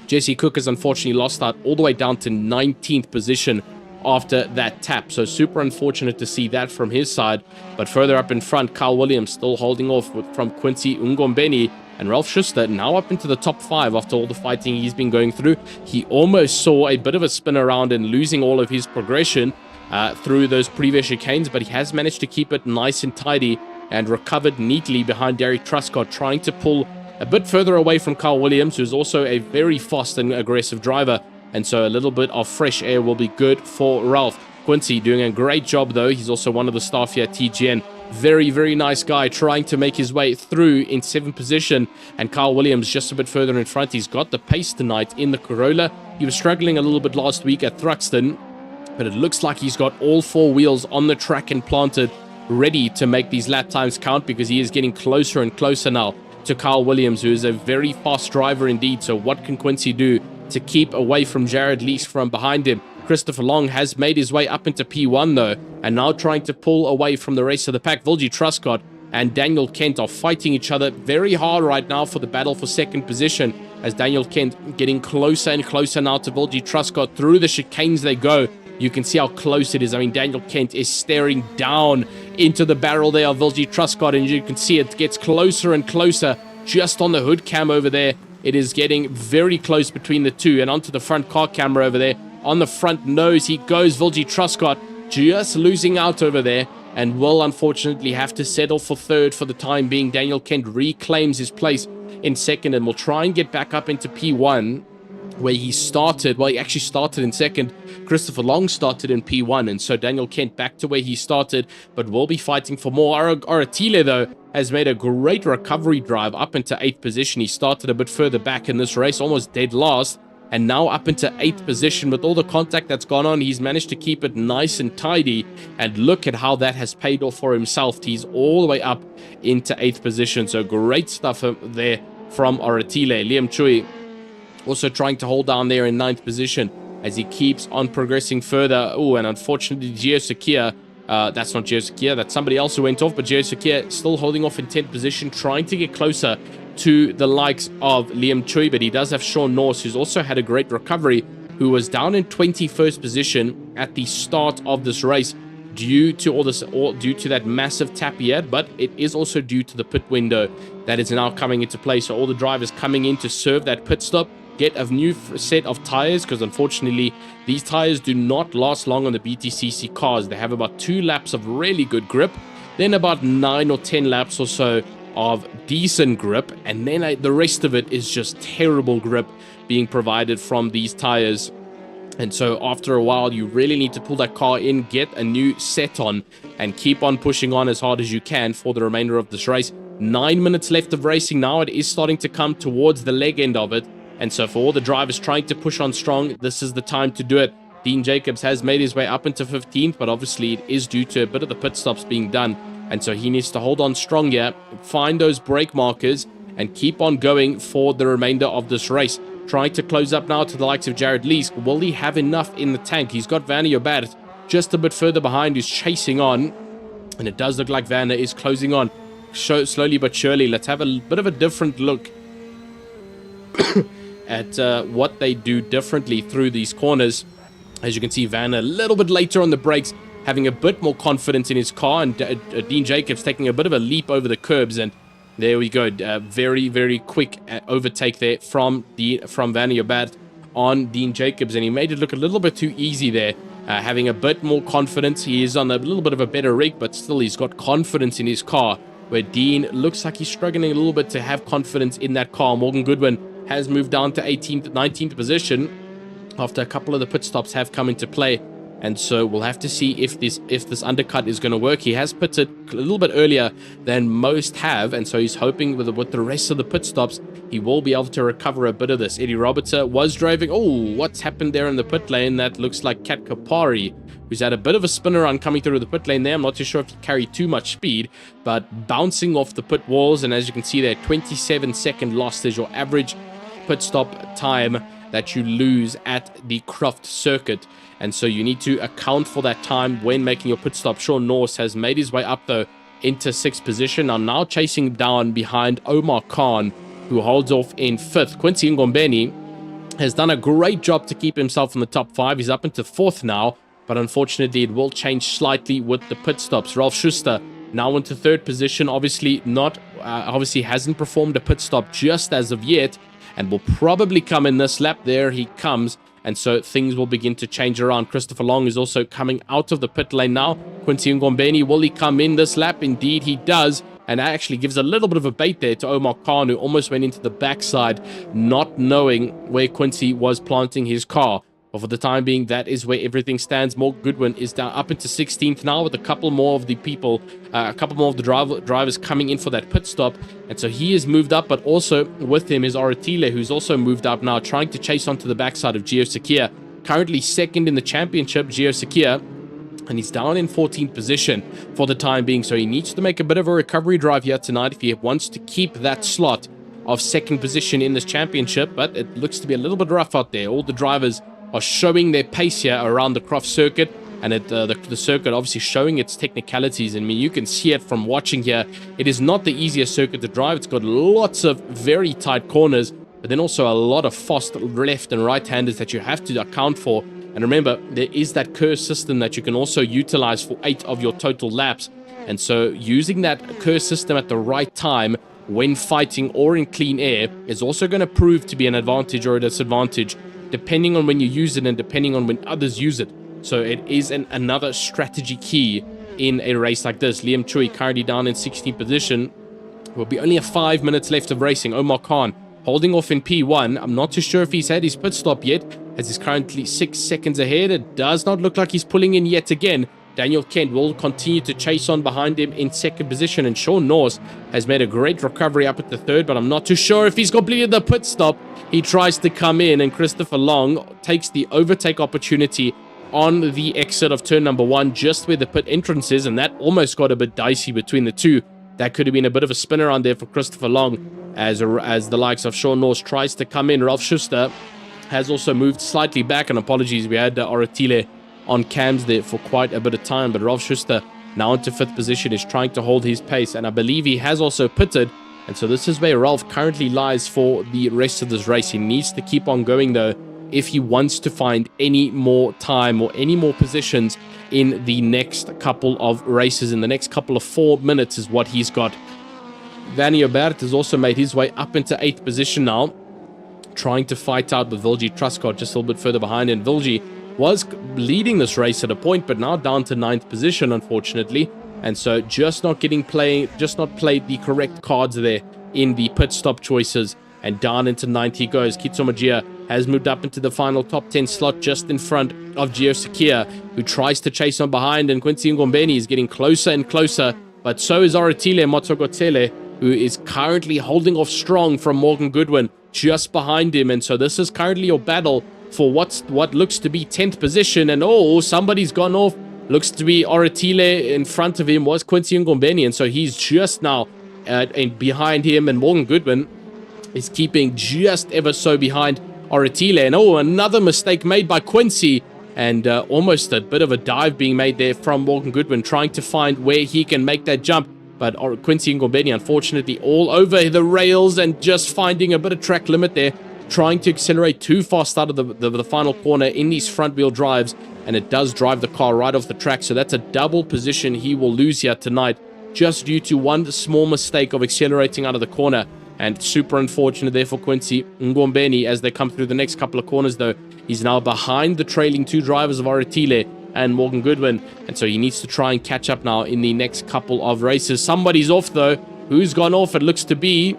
Jesse Cook has unfortunately lost out all the way down to 19th position after that tap. So super unfortunate to see that from his side. But further up in front, Carl Williams still holding off from Quincy Ungombeni. And Ralf Schuster now up into the top 5 after all the fighting he's been going through. He almost saw a bit of a spin around and losing all of his progression through those previous chicanes, but he has managed to keep it nice and tidy and recovered neatly behind Derek Truscott, trying to pull a bit further away from Carl Williams, who's also a very fast and aggressive driver. And so a little bit of fresh air will be good for Ralph. Quincy doing a great job, though. He's also one of the staff here at TGN. Very, very nice guy, trying to make his way through in 7th position. And Carl Williams just a bit further in front. He's got the pace tonight in the Corolla. He was struggling a little bit last week at Thruxton, but it looks like he's got all 4 wheels on the track and planted, ready to make these lap times count, because he is getting closer and closer now to Carl Williams, who is a very fast driver indeed. So what can Quincy do to keep away from Jared Leask from behind him? Christopher Long has made his way up into P1 though, and now trying to pull away from the rest of the pack. Volgie Truscott and Daniel Kent are fighting each other very hard right now for the battle for 2nd position, as Daniel Kent getting closer and closer now to Volgie Truscott. Through the chicanes they go. You can see how close it is. I mean, Daniel Kent is staring down into the barrel there of Volgie Truscott, and you can see it gets closer and closer just on the hood cam over there. It is getting very close between the two, and onto the front car camera over there. On the front nose he goes, Volgie Truscott, just losing out over there, and will unfortunately have to settle for 3rd for the time being. Daniel Kent reclaims his place in 2nd and will try and get back up into P1, where he started. Well, he actually started in 2nd. Christopher Long started in P1, and so Daniel Kent back to where he started, but will be fighting for more. Aratile, though, has made a great recovery drive up into 8th position. He started a bit further back in this race, almost dead last, and now up into 8th position. With all the contact that's gone on, he's managed to keep it nice and tidy, and look at how that has paid off for himself. He's all the way up into 8th position, so great stuff there from Aratile. Liam Chui also trying to hold down there in 9th position as he keeps on progressing further. Oh, and unfortunately Gio Sakia That's not Gio Secchia, that's somebody else who went off, but Gio Secchia still holding off in 10th position, trying to get closer to the likes of Liam Chui, but he does have Sean Norse, who's also had a great recovery, who was down in 21st position at the start of this race due to due to that massive tap he had, but it is also due to the pit window that is now coming into play. So all the drivers coming in to serve that pit stop, get a new set of tires, because unfortunately these tires do not last long on the BTCC cars. They have about 2 laps of really good grip, then about 9 or 10 laps or so of decent grip, and then the rest of it is just terrible grip being provided from these tires. And so after a while, you really need to pull that car in, get a new set on, and keep on pushing on as hard as you can for the remainder of this race. 9 minutes left of racing now. It is starting to come towards the leg end of it. And so for all the drivers trying to push on strong, this is the time to do it. Dean Jacobs has made his way up into 15th, but obviously it is due to a bit of the pit stops being done. And so he needs to hold on strong here, find those brake markers, and keep on going for the remainder of this race. Trying to close up now to the likes of Jared Lees. Will he have enough in the tank? He's got Vanner Jobert just a bit further behind, who's chasing on. And it does look like Vanner is closing on slowly but surely. Let's have a bit of a different look at what they do differently through these corners. As you can see, Vanner a little bit later on the brakes, having a bit more confidence in his car, and Dean Jacobs taking a bit of a leap over the curbs. And there we go, very, very quick overtake there from Vanner Jobert on Dean Jacobs, and he made it look a little bit too easy there, having a bit more confidence. He is on a little bit of a better rig, but still he's got confidence in his car, where Dean looks like he's struggling a little bit to have confidence in that car. Morgan Goodwin has moved down to 18th, 19th position after a couple of the pit stops have come into play. And so we'll have to see if this undercut is going to work. He has pitted a little bit earlier than most have, and so he's hoping with the rest of the pit stops, he will be able to recover a bit of this. Eddie Robertson was driving. Oh, what's happened there in the pit lane? That looks like Kat Kapari, who's had a bit of a spinner on coming through the pit lane there. I'm not too sure if he carried too much speed, but bouncing off the pit walls. And as you can see there, 27-second loss is your average pit stop time that you lose at the Croft circuit. And so you need to account for that time when making your pit stop. Sean Norse has made his way up, though, into 6th position. Now chasing down behind Omar Khan, who holds off in 5th. Quincy Ngombeni has done a great job to keep himself in the top 5. He's up into 4th now, but unfortunately it will change slightly with the pit stops. Ralph Schuster now into 3rd position. Obviously hasn't performed a pit stop just as of yet, and will probably come in this lap. There he comes. And so things will begin to change around. Christopher Long is also coming out of the pit lane now. Quincy Ngombeni, will he come in this lap? Indeed he does. And actually gives a little bit of a bait there to Omar Khan, who almost went into the backside, not knowing where Quincy was planting his car. But for the time being, that is where everything stands. Morgan Goodwin is down up into 16th now, with a couple more of the drivers coming in for that pit stop. And so he is moved up, but also with him is Oratile, who's also moved up now, trying to chase onto the backside of Gio Secchia. Currently 2nd in the championship, Gio Secchia, and he's down in 14th position for the time being. So he needs to make a bit of a recovery drive here tonight if he wants to keep that slot of 2nd position in this championship. But it looks to be a little bit rough out there. All the drivers are showing their pace here around the Croft circuit, and the circuit obviously showing its technicalities. I mean, you can see it from watching here. It is not the easiest circuit to drive. It's got lots of very tight corners, but then also a lot of fast left and right-handers that you have to account for. And remember, there is that curse system that you can also utilize for 8 of your total laps. And so using that curse system at the right time when fighting or in clean air is also going to prove to be an advantage or a disadvantage, depending on when you use it and depending on when others use it. So it is another strategy key in a race like this. Liam Chui currently down in 16th position. Will be only 5 minutes left of racing. Omar Khan holding off in P1. I'm not too sure if he's had his pit stop yet, as he's currently 6 seconds ahead. It does not look like he's pulling in yet again. Daniel Kent will continue to chase on behind him in 2nd position, and Sean Norse has made a great recovery up at the 3rd, but I'm not too sure if he's completed the pit stop. He tries to come in, and Christopher Long takes the overtake opportunity on the exit of turn number 1, just where the pit entrance is, and that almost got a bit dicey between the two. That could have been a bit of a spinner on there for Christopher Long, as the likes of Sean Norse tries to come in. Ralph Schuster has also moved slightly back, and apologies, we had Oratile on cams there for quite a bit of time. But Ralf Schuster, now into 5th position, is trying to hold his pace. And I believe he has also pitted. And so this is where Ralf currently lies for the rest of this race. He needs to keep on going, though, if he wants to find any more time or any more positions in the next couple of races. In the next couple of 4 minutes is what he's got. Vanny Obert has also made his way up into 8th position now, trying to fight out with Vilji Truscott just a little bit further behind. And Vilji was leading this race at a point, but now down to 9th position, unfortunately. And so just not played the correct cards there in the pit stop choices. And down into 9th he goes. Kitso Magia has moved up into the final top 10 slot just in front of Gio Sakia, who tries to chase on behind. And Quincy Ngombeni is getting closer and closer. But so is Oratile Motogotsele, who is currently holding off strong from Morgan Goodwin just behind him. And so this is currently your battle for what looks to be 10th position. And oh, somebody's gone off. Looks to be Oratile. In front of him was Quincy Ngombeni. And so he's just now behind him. And Morgan Goodwin is keeping just ever so behind Oratile. And oh, another mistake made by Quincy. And almost a bit of a dive being made there from Morgan Goodwin, trying to find where he can make that jump. But Quincy Ngombeni, unfortunately, all over the rails and just finding a bit of track limit there, trying to accelerate too fast out of the final corner in these front-wheel drives. And it does drive the car right off the track. So that's a double position he will lose here tonight, just due to one small mistake of accelerating out of the corner. And super unfortunate there for Quincy Ngombeni as they come through the next couple of corners, though. He's now behind the trailing 2 drivers of Oratile and Morgan Goodwin. And so he needs to try and catch up now in the next couple of races. Somebody's off, though. Who's gone off? It looks to be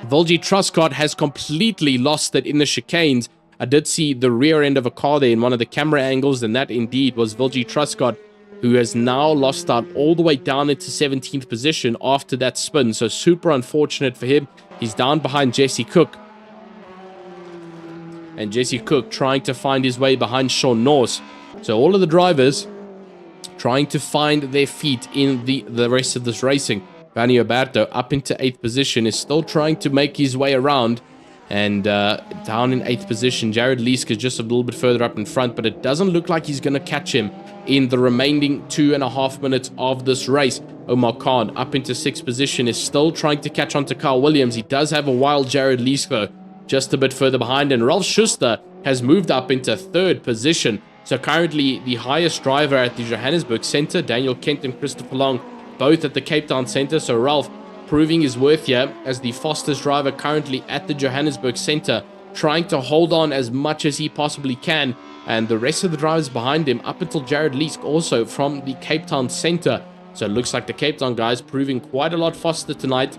Vilji Truscott has completely lost it in the chicanes. I did see the rear end of a car there in one of the camera angles, and that indeed was Vilji Truscott, who has now lost out all the way down into 17th position after that spin. So super unfortunate for him. He's down behind Jesse Cook. And Jesse Cook trying to find his way behind Sean Norse. So all of the drivers trying to find their feet in the rest of this racing. Vanny Oberto up into 8th position is still trying to make his way around. And down in 8th position, Jared Leesk is just a little bit further up in front, but it doesn't look like he's going to catch him in the remaining 2.5 minutes of this race. Omar Khan up into 6th position is still trying to catch on to Carl Williams. He does have a wild Jared Leesk, though, just a bit further behind. And Ralf Schuster has moved up into 3rd position. So currently the highest driver at the Johannesburg Centre, Daniel Kent and Christopher Long, both at the Cape Town Centre. So Ralf proving his worth here as the fastest driver currently at the Johannesburg Centre, trying to hold on as much as he possibly can. And the rest of the drivers behind him, up until Jared Leesk, also from the Cape Town Centre. So it looks like the Cape Town guys proving quite a lot faster tonight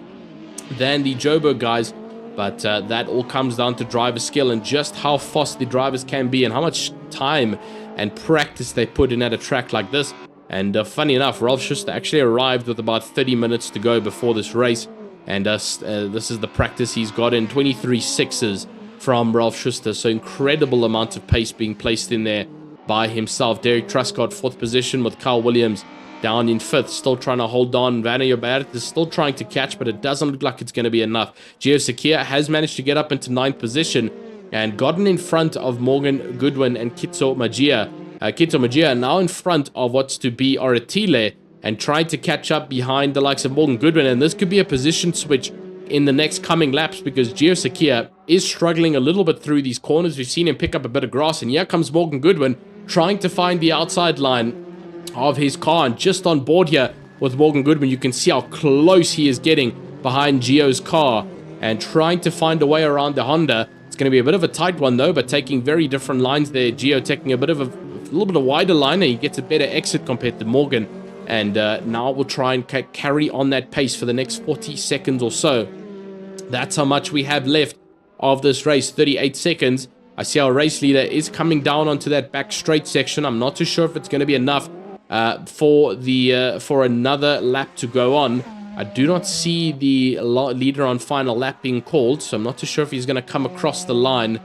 than the Joburg guys. But that all comes down to driver skill and just how fast the drivers can be and how much time and practice they put in at a track like this. And funny enough, Ralf Schuster actually arrived with about 30 minutes to go before this race. And this is the practice he's got in 23 sixes from Ralf Schuster. So incredible amount of pace being placed in there by himself. Derek Truscott, 4th position with Carl Williams down in 5th. Still trying to hold on. Vanny Obert is still trying to catch, but it doesn't look like it's going to be enough. Gio Sakia has managed to get up into 9th position and gotten in front of Morgan Goodwin and Kitso Magia. Kitso Magia now in front of what's to be Oratile and trying to catch up behind the likes of Morgan Goodwin. And this could be a position switch in the next coming laps because Gio Sakia is struggling a little bit through these corners. We've seen him pick up a bit of grass, and here comes Morgan Goodwin trying to find the outside line of his car. And just on board here with Morgan Goodwin, you can see how close he is getting behind Gio's car and trying to find a way around the Honda. It's going to be a bit of a tight one though, but taking very different lines there. Gio taking a little bit of wider line, and he gets a better exit compared to Morgan. And now we'll try and carry on that pace for the next 40 seconds or so. That's how much we have left of this race, 38 seconds. I see our race leader is coming down onto that back straight section. I'm not too sure if it's going to be enough for another lap to go on. I do not see the leader on final lap being called, so I'm not too sure if he's going to come across the line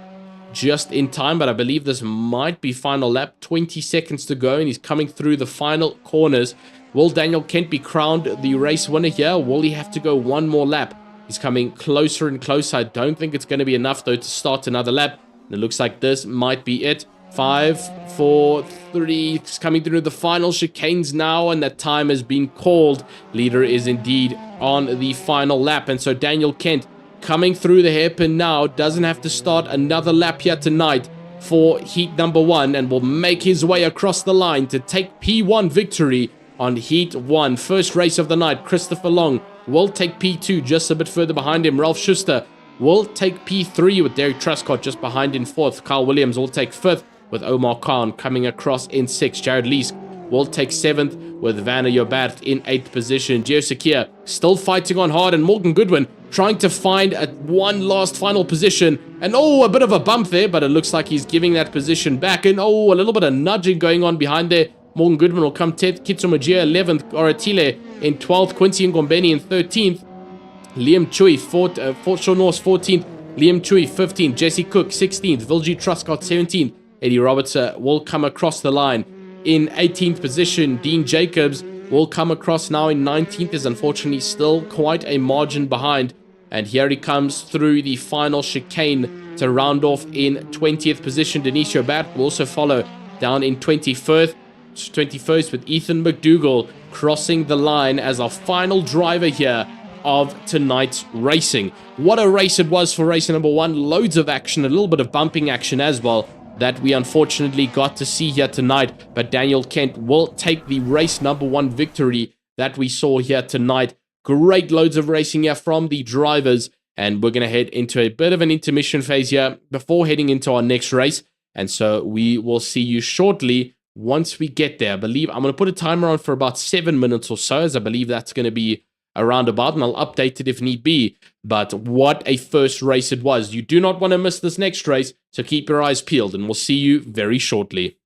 just in time, but I believe this might be final lap. 20 seconds to go, and he's coming through the final corners. Will Daniel Kent be crowned the race winner here, or will he have to go one more lap? He's coming closer and closer. I don't think it's going to be enough, though, to start another lap. And it looks like this might be it. 5, 4, 3. It's coming through the final chicanes now, and that time has been called. Leader is indeed on the final lap, and so Daniel Kent coming through the hairpin now, doesn't have to start another lap here tonight for heat number 1, and will make his way across the line to take P1 victory on heat 1. First race of the night. Christopher Long will take P2, just a bit further behind him. Ralph Schuster will take P3 with Derek Truscott just behind in 4th. Carl Williams will take 5th with Omar Khan coming across in 6th. Jared Leask will take 7th with Vanna Jobert in 8th position. Gio Sakia still fighting on hard, and Morgan Goodwin trying to find one last final position. And a bit of a bump there, but it looks like he's giving that position back. And a little bit of nudging going on behind there. Morgan Goodwin will come 10th. Kitsumajia 11th. Oratile in 12th. Quincy Ngombeni in 13th. Liam Chui, Sean Norse 14th. Liam Chui 15th. Jesse Cook 16th. Vilji Truscott 17th. Eddie Roberts will come across the line in 18th position. Dean Jacobs will come across now in 19th. Is unfortunately still quite a margin behind. And here he comes through the final chicane to round off in 20th position. Denisha Bat will also follow down in 21st with Ethan McDougall crossing the line as our final driver here of tonight's racing. What a race it was for race number 1. Loads of action, a little bit of bumping action as well that we unfortunately got to see here tonight. But Daniel Kent will take the race number 1 victory that we saw here tonight. Great loads of racing here from the drivers, and we're going to head into a bit of an intermission phase here before heading into our next race. And so we will see you shortly once we get there. I believe I'm going to put a timer on for about 7 minutes or so, as I believe that's going to be around about, and I'll update it if need be. But what a first race it was. You do not want to miss this next race, so keep your eyes peeled, and we'll see you very shortly.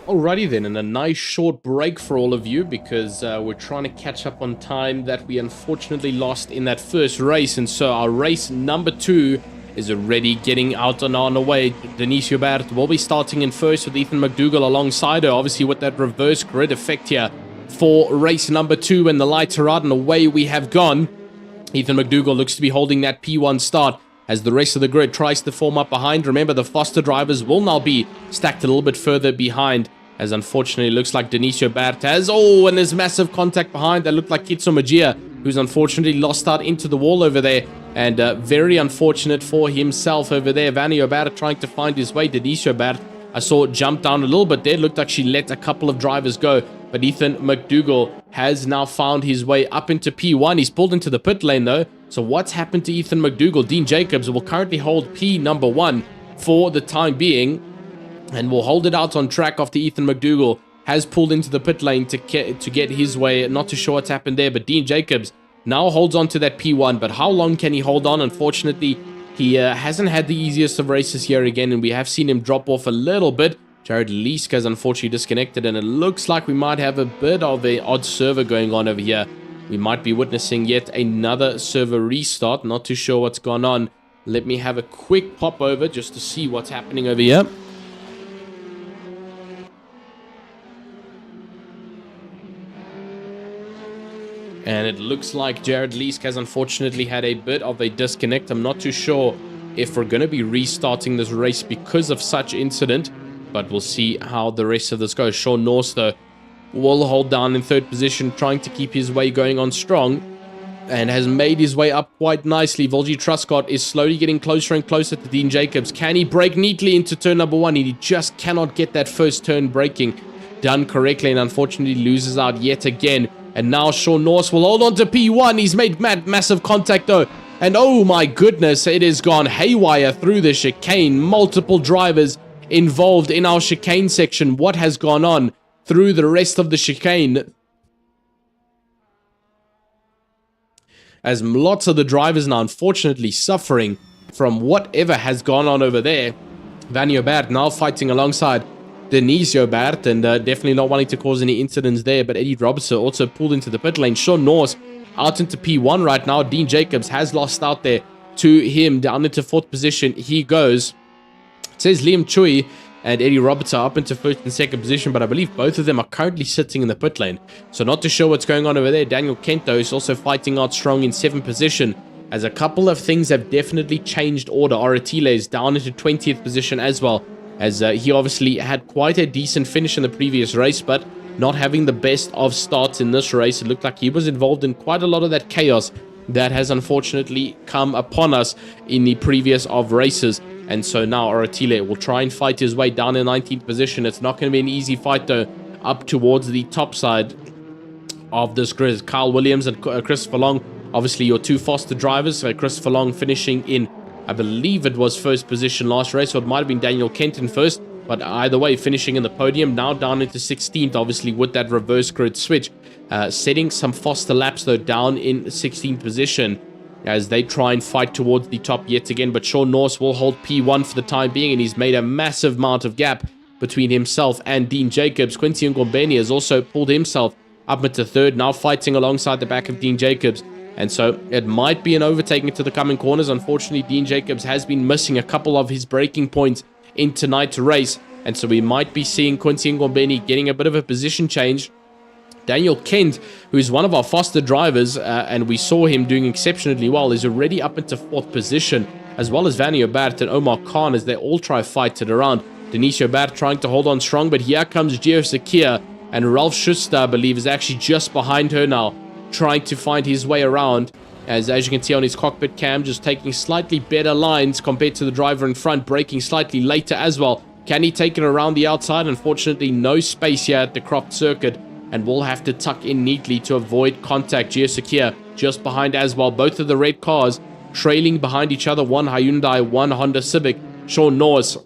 Alrighty then, and a nice short break for all of you because we're trying to catch up on time that we unfortunately lost in that first race. And so our race number 2 is already getting out on our way. Denise Hubert will be starting in first with Ethan McDougall alongside her, obviously with that reverse grid effect here for race number 2. And the lights are out and away we have gone. Ethan McDougall looks to be holding that P1 start as the rest of the grid tries to form up behind. Remember, the Foster drivers will now be stacked a little bit further behind, as unfortunately it looks like Denisio Bert has, and there's massive contact behind. That looked like Kitso Magia, who's unfortunately lost out into the wall over there, and very unfortunate for himself over there. Vanio Bert trying to find his way. Denisio Bert, I saw it jump down a little bit there. Looked like she let a couple of drivers go, but Ethan McDougall has now found his way up into P1. He's pulled into the pit lane though. So what's happened to Ethan McDougall? Dean Jacobs will currently hold P number 1 for the time being, and will hold it out on track after Ethan McDougall has pulled into the pit lane to get his way. Not too sure what's happened there, but Dean Jacobs now holds on to that P1. But how long can he hold on? Unfortunately, he hasn't had the easiest of races here again, and we have seen him drop off a little bit. Jared Leask has unfortunately disconnected, and it looks like we might have a bit of an odd server going on over here. We might be witnessing yet another server restart. Not too sure what's gone on. Let me have a quick pop over just to see what's happening over here. And it looks like Jared Leask has unfortunately had a bit of a disconnect. I'm not too sure if we're going to be restarting this race because of such incident, but we'll see how the rest of this goes. Sean Norse, though, will hold down in 3rd position, trying to keep his way going on strong, and has made his way up quite nicely. Volji Truscott is slowly getting closer and closer to Dean Jacobs. Can he brake neatly into turn number 1? He just cannot get that first turn braking done correctly, and unfortunately loses out yet again. And now Sean Norse will hold on to P1. He's made massive contact though. And oh my goodness, it has gone haywire through the chicane. Multiple drivers involved in our chicane section. What has gone on through the rest of the chicane? As lots of the drivers now unfortunately suffering from whatever has gone on over there. Vanio Bert now fighting alongside Denisio Bert, and definitely not wanting to cause any incidents there. But Eddie Robertson also pulled into the pit lane. Sean Norse out into P1 right now. Dean Jacobs has lost out there to him. Down into 4th position he goes. It says Liam Chui and Eddie Robertson up into 1st and 2nd position, but I believe both of them are currently sitting in the pit lane. So not too sure what's going on over there. Daniel Kento is also fighting out strong in 7th position, as a couple of things have definitely changed order. Aratile is down into 20th position as well, as he obviously had quite a decent finish in the previous race, but not having the best of starts in this race. It looked like he was involved in quite a lot of that chaos that has unfortunately come upon us in the previous of races. And so now Aratile will try and fight his way down in 19th position. It's not going to be an easy fight though, up towards the top side of this grid. Kyle Williams and Christopher Long, obviously your 2 Foster drivers. Christopher Long finishing in, I believe it was 1st position last race, or it might have been Daniel Kenton first, but either way finishing in the podium. Now down into 16th, obviously with that reverse grid switch, setting some Foster laps though down in 16th position as they try and fight towards the top yet again. But Sean Norse will hold P1 for the time being, and he's made a massive amount of gap between himself and Dean Jacobs. Quincy Ngombeni has also pulled himself up into 3rd, now fighting alongside the back of Dean Jacobs. And so it might be an overtaking to the coming corners. Unfortunately, Dean Jacobs has been missing a couple of his braking points in tonight's race, and so we might be seeing Quincy Ngombeni getting a bit of a position change. Daniel Kent, who's one of our Foster drivers, and we saw him doing exceptionally well, is already up into 4th position, as well as Vanio Bert and Omar Khan, as they all try to fight it around. Denisio Bert trying to hold on strong, but here comes Gio Sakia, and Ralph Schuster, I believe, is actually just behind her now, trying to find his way around. As you can see on his cockpit cam, just taking slightly better lines compared to the driver in front, braking slightly later as well. Can he take it around the outside? Unfortunately, no space here at the Croft circuit, and will have to tuck in neatly to avoid contact. Giosakia just behind as well. Both of the red cars trailing behind each other. One Hyundai, one Honda Civic. Sean Norse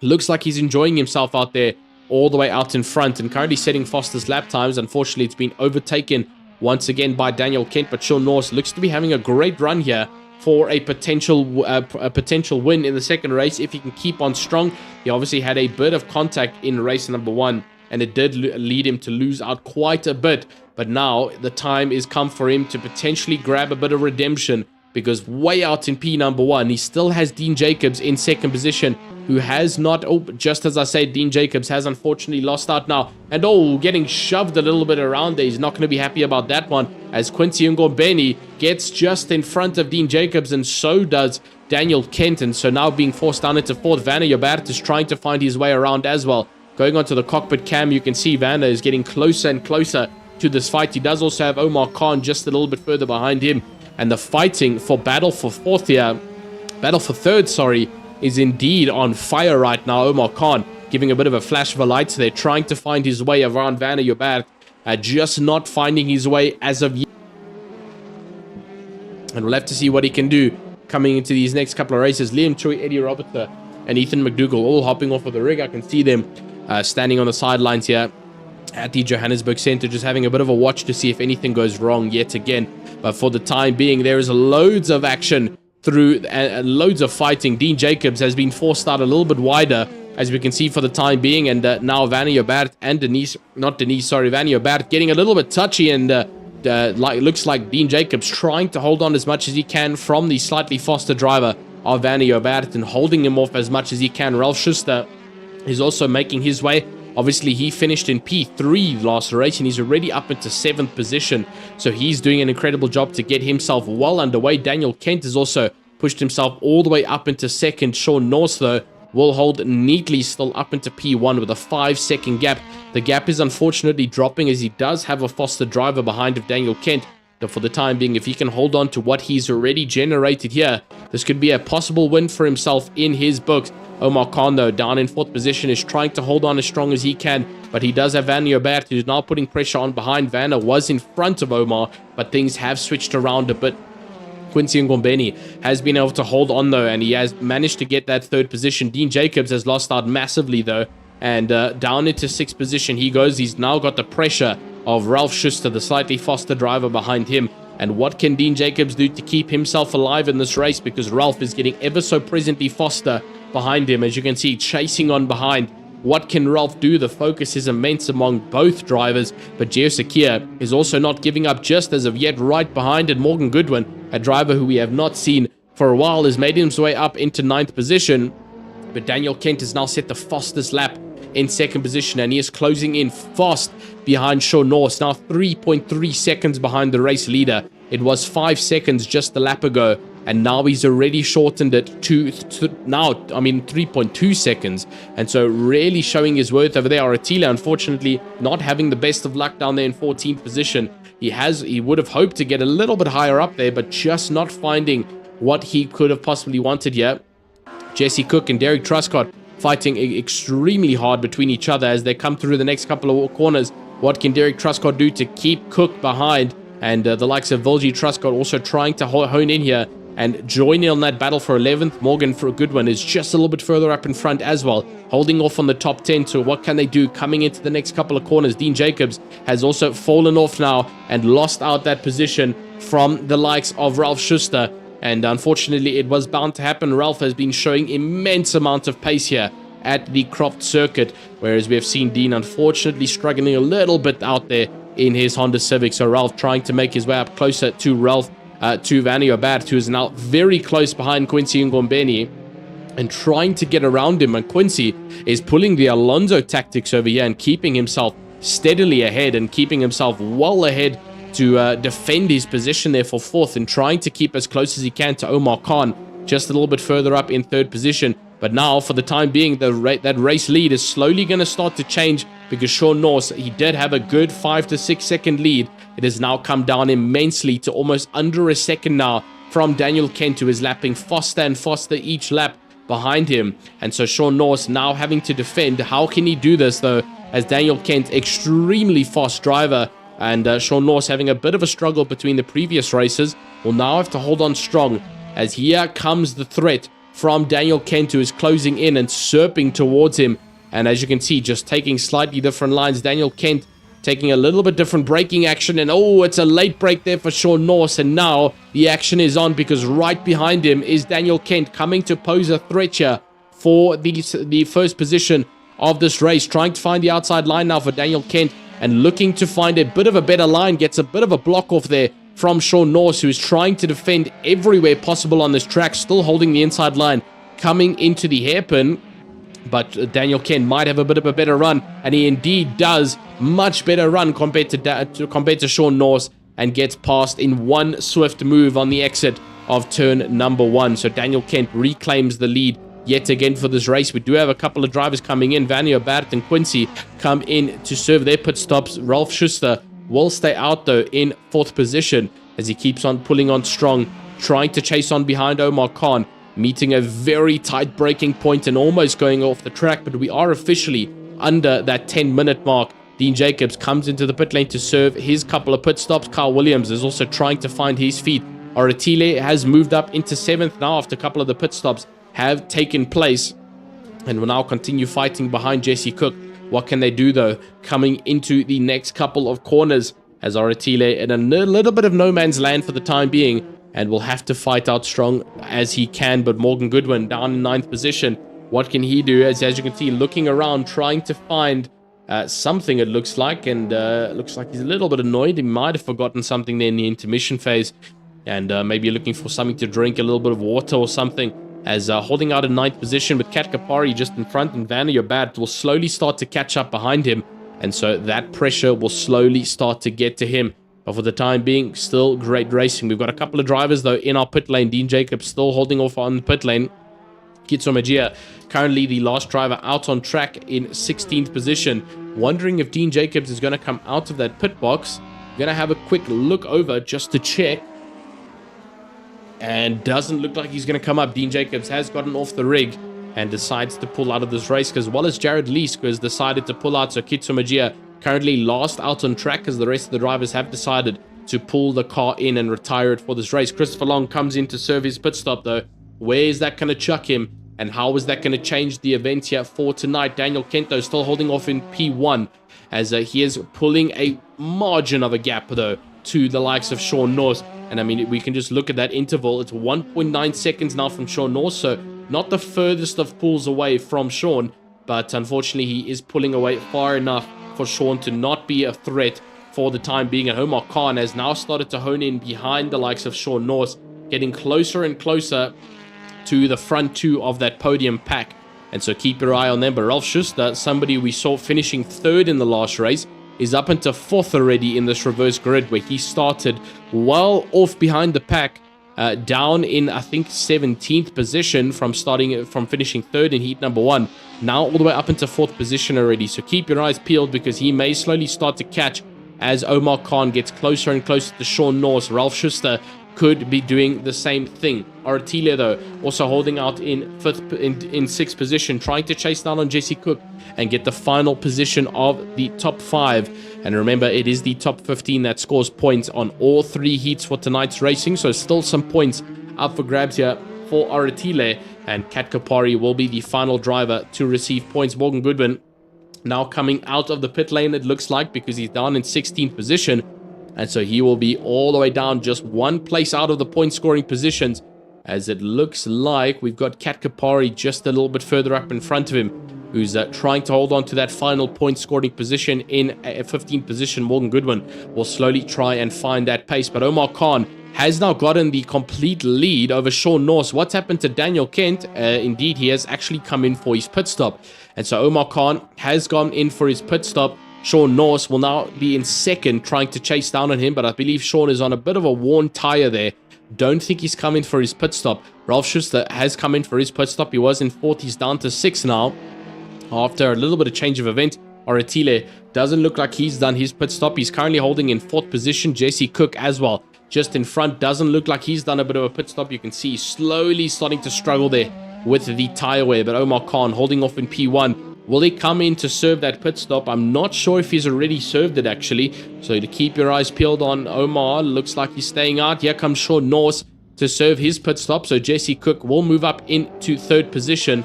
looks like he's enjoying himself out there all the way out in front, and currently setting Foster's lap times. Unfortunately, it's been overtaken once again by Daniel Kent, but Sean Norse looks to be having a great run here for a potential win in the second race if he can keep on strong. He obviously had a bit of contact in race number 1, and it did lead him to lose out quite a bit. But now the time is come for him to potentially grab a bit of redemption, because way out in P number 1, he still has Dean Jacobs in second position, who has not, just as I said, Dean Jacobs has unfortunately lost out now. And getting shoved a little bit around there. He's not going to be happy about that one, as Quincy Ngombeni gets just in front of Dean Jacobs, and so does Daniel Kent. And so now being forced down into fourth, Vanna Jobert is trying to find his way around as well. Going onto the cockpit cam, you can see Vanna is getting closer and closer to this fight. He does also have Omar Khan just a little bit further behind him. And the fighting for battle for third, sorry, is indeed on fire right now. Omar Khan giving a bit of a flash of a light there, trying to find his way around Vanna Jobert, just not finding his way as of yet. And we'll have to see what he can do coming into these next couple of races. Liam Choi, Eddie Robertson, and Ethan McDougall all hopping off of the rig. I can see them standing on the sidelines here at the Johannesburg Center, just having a bit of a watch to see if anything goes wrong yet again. But for the time being, there is loads of action through loads of fighting. Dean Jacobs has been forced out a little bit wider, as we can see for the time being, and now Vanna Jobert and Vanna Jobert getting a little bit touchy, and looks like Dean Jacobs trying to hold on as much as he can from the slightly faster driver of Vanna Jobert and holding him off as much as he can. Ralph Schuster is also making his way. Obviously, he finished in P3 last race, and he's already up into 7th position. So he's doing an incredible job to get himself well underway. Daniel Kent has also pushed himself all the way up into 2nd. Sean Norse, though, will hold neatly still up into P1 with a 5-second gap. The gap is unfortunately dropping, as he does have a faster driver behind of Daniel Kent. But for the time being, if he can hold on to what he's already generated here, this could be a possible win for himself in his books. Omar Khan, though, down in 4th position, is trying to hold on as strong as he can, but he does have Vanna Jobert, who's now putting pressure on behind. Vanna was in front of Omar, but things have switched around a bit. Quincy Ngombeni has been able to hold on, though, and he has managed to get that 3rd position. Dean Jacobs has lost out massively, though, and down into 6th position he goes. He's now got the pressure of Ralph Schuster, the slightly faster driver, behind him. And what can Dean Jacobs do to keep himself alive in this race? Because Ralph is getting ever so presently faster behind him, as you can see, chasing on behind. What can Ralph do? The focus is immense among both drivers, but Gio Sakia is also not giving up just as of yet. Right behind it, Morgan Goodwin, a driver who we have not seen for a while, has made his way up into 9th position. But Daniel Kent has now set the fastest lap in 2nd position, and he is closing in fast behind Sean Norse, now 3.3 seconds behind the race leader. It was 5 seconds just a lap ago, and now he's already shortened it to 3.2 seconds. And so really showing his worth over there. Aratila, unfortunately, not having the best of luck down there in 14th position. He would have hoped to get a little bit higher up there, but just not finding what he could have possibly wanted here. Jesse Cook and Derek Truscott fighting extremely hard between each other as they come through the next couple of corners. What can Derek Truscott do to keep Cook behind? And the likes of Vilji Truscott also trying to hone in here and join in on that battle for 11th. Morgan for Goodwin is just a little bit further up in front as well, holding off on the top 10. So what can they do coming into the next couple of corners? Dean Jacobs has also fallen off now and lost out that position from the likes of Ralph Schuster. And unfortunately, it was bound to happen. Ralph has been showing immense amount of pace here at the Croft circuit, whereas we have seen Dean unfortunately struggling a little bit out there in his Honda Civic. So Ralph trying to make his way up closer to to Vanna Jobert, who is now very close behind Quincy Ngombeni, and trying to get around him. And Quincy is pulling the Alonso tactics over here and keeping himself steadily ahead and keeping himself well ahead to defend his position there for 4th, and trying to keep as close as he can to Omar Khan, just a little bit further up in 3rd position. But now, for the time being, that race lead is slowly going to start to change, because Sean Norse, he did have a good 5 to 6 second lead. It has now come down immensely to almost under a second now from Daniel Kent, who is lapping faster and faster each lap behind him. And so Sean Norse now having to defend. How can he do this, though, as Daniel Kent, extremely fast driver, and Sean Norse having a bit of a struggle between the previous races, will now have to hold on strong, as here comes the threat from Daniel Kent, who is closing in and surping towards him. And as you can see, just taking slightly different lines. Daniel Kent taking a little bit different braking action, and oh, it's a late break there for Sean Norse, and now the action is on because right behind him is Daniel Kent coming to pose a threat here for the first position of this race, trying to find the outside line now for Daniel Kent and looking to find a bit of a better line, gets a bit of a block off there from Sean Norse, who is trying to defend everywhere possible on this track, still holding the inside line, coming into the hairpin. But Daniel Kent might have a bit of a better run, and he indeed does. Much better run compared to Sean Norse, and gets past in one swift move on the exit of turn number 1. So Daniel Kent reclaims the lead yet again for this race. We do have a couple of drivers coming in. Vanio, Bart, and Quincy come in to serve their pit stops. Ralph Schuster will stay out though in 4th position as he keeps on pulling on strong, trying to chase on behind Omar Khan, meeting a very tight braking point and almost going off the track, but we are officially under that 10-minute mark. Dean Jacobs comes into the pit lane to serve his couple of pit stops. Carl Williams is also trying to find his feet. Oratile has moved up into 7th now after a couple of the pit stops have taken place, and will now continue fighting behind Jesse Cook. What can they do though coming into the next couple of corners, as Oratile in a little bit of no man's land for the time being, and will have to fight out strong as he can. But Morgan Goodwin down in 9th position. What can he do? As you can see, looking around, trying to find something, it looks like. And looks like he's a little bit annoyed. He might have forgotten something there in the intermission phase. And maybe looking for something to drink, a little bit of water or something. As holding out in 9th position with Kat Kapari just in front. And Vanio Bad will slowly start to catch up behind him. And so that pressure will slowly start to get to him. But for the time being, still great racing. We've got a couple of drivers, though, in our pit lane. Dean Jacobs still holding off on the pit lane. Kitso Magia, currently the last driver out on track in 16th position. Wondering if Dean Jacobs is going to come out of that pit box. Going to have a quick look over just to check. And doesn't look like he's going to come up. Dean Jacobs has gotten off the rig and decides to pull out of this race, as well as Jared Leask, who has decided to pull out. So Kitso Magia currently last out on track, as the rest of the drivers have decided to pull the car in and retire it for this race. Christopher Long comes in to serve his pit stop though. Where is that going to chuck him, and how is that going to change the event here for tonight? Daniel Kent though still holding off in P1, as he is pulling a margin of a gap though to the likes of Sean Norse. And I mean, we can just look at that interval. It's 1.9 seconds now from Sean Norse, so not the furthest of pulls away from Sean, but unfortunately he is pulling away far enough for Sean to not be a threat for the time being. And Omar Khan has now started to hone in behind the likes of Sean Norse, getting closer and closer to the front two of that podium pack. And so keep your eye on them. But Ralph Schuster, somebody we saw finishing 3rd in the last race, is up into 4th already in this reverse grid, where he started well off behind the pack, down in, I think, 17th position from finishing 3rd in heat number 1. Now all the way up into 4th position already. So keep your eyes peeled, because he may slowly start to catch as Omar Khan gets closer and closer to Sean Norse. Ralph Schuster could be doing the same thing. Oratile, though, also holding out in 6th position, trying to chase down on Jesse Cook and get the final position of the top 5. And remember, it is the top 15 that scores points on all 3 heats for tonight's racing. So still some points up for grabs here for Oratile. And Kat Kapari will be the final driver to receive points. Morgan Goodwin now coming out of the pit lane, it looks like, because he's down in 16th position. And so he will be all the way down, just one place out of the point scoring positions, as it looks like we've got Kat Kapari just a little bit further up in front of him, who's trying to hold on to that final point scoring position in 15th position. Morgan Goodwin will slowly try and find that pace, but Omar Khan has now gotten the complete lead over Sean Norse. What's happened to Daniel Kent? Indeed, he has actually come in for his pit stop. And so Omar Khan has gone in for his pit stop. Sean Norse will now be in 2nd, trying to chase down on him, but I believe Sean is on a bit of a worn tire there. Don't think he's coming for his pit stop. Ralph Schuster has come in for his pit stop. He was in 4th. He's down to 6th now, after a little bit of change of event. Oratile doesn't look like he's done his pit stop. He's currently holding in 4th position. Jesse Cook as well, just in front, doesn't look like he's done a bit of a pit stop. You can see he's slowly starting to struggle there with the tire wear, but Omar Khan holding off in P1. Will he come in to serve that pit stop? I'm not sure if he's already served it, actually. So to keep your eyes peeled on Omar. Looks like he's staying out. Here comes Sean Norse to serve his pit stop. So Jesse Cook will move up into 3rd position,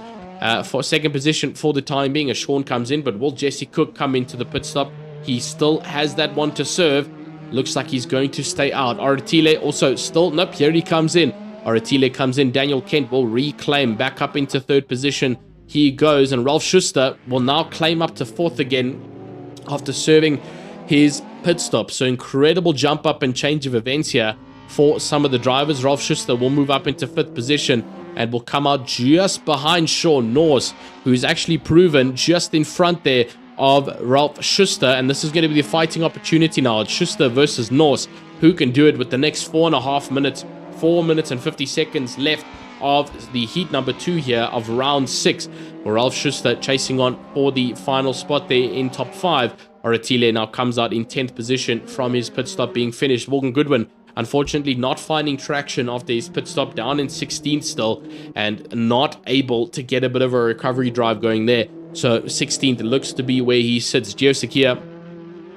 for 2nd position for the time being, as Sean comes in. But will Jesse Cook come into the pit stop? He still has that one to serve. Looks like he's going to stay out. Aratile also still, nope, here he comes in. Aratile comes in. Daniel Kent will reclaim back up into third position. He goes, and Ralf Schuster will now claim up to fourth again after serving his pit stop. So incredible jump up and change of events here for some of the drivers. Ralf Schuster will move up into fifth position and will come out just behind Sean Norris, who's actually proven just in front there of Ralf Schuster. And this is going to be the fighting opportunity now. It's Schuster versus Norris. Who can do it with the next 4.5 minutes, 4 minutes and 50 seconds left of the heat number 2 here of round 6. Ralf Schuster chasing on for the final spot there in top 5. Aratile now comes out in 10th position from his pit stop being finished. Morgan Goodwin, unfortunately, not finding traction after his pit stop, down in 16th still, and not able to get a bit of a recovery drive going there. So 16th looks to be where he sits. Gio Sakia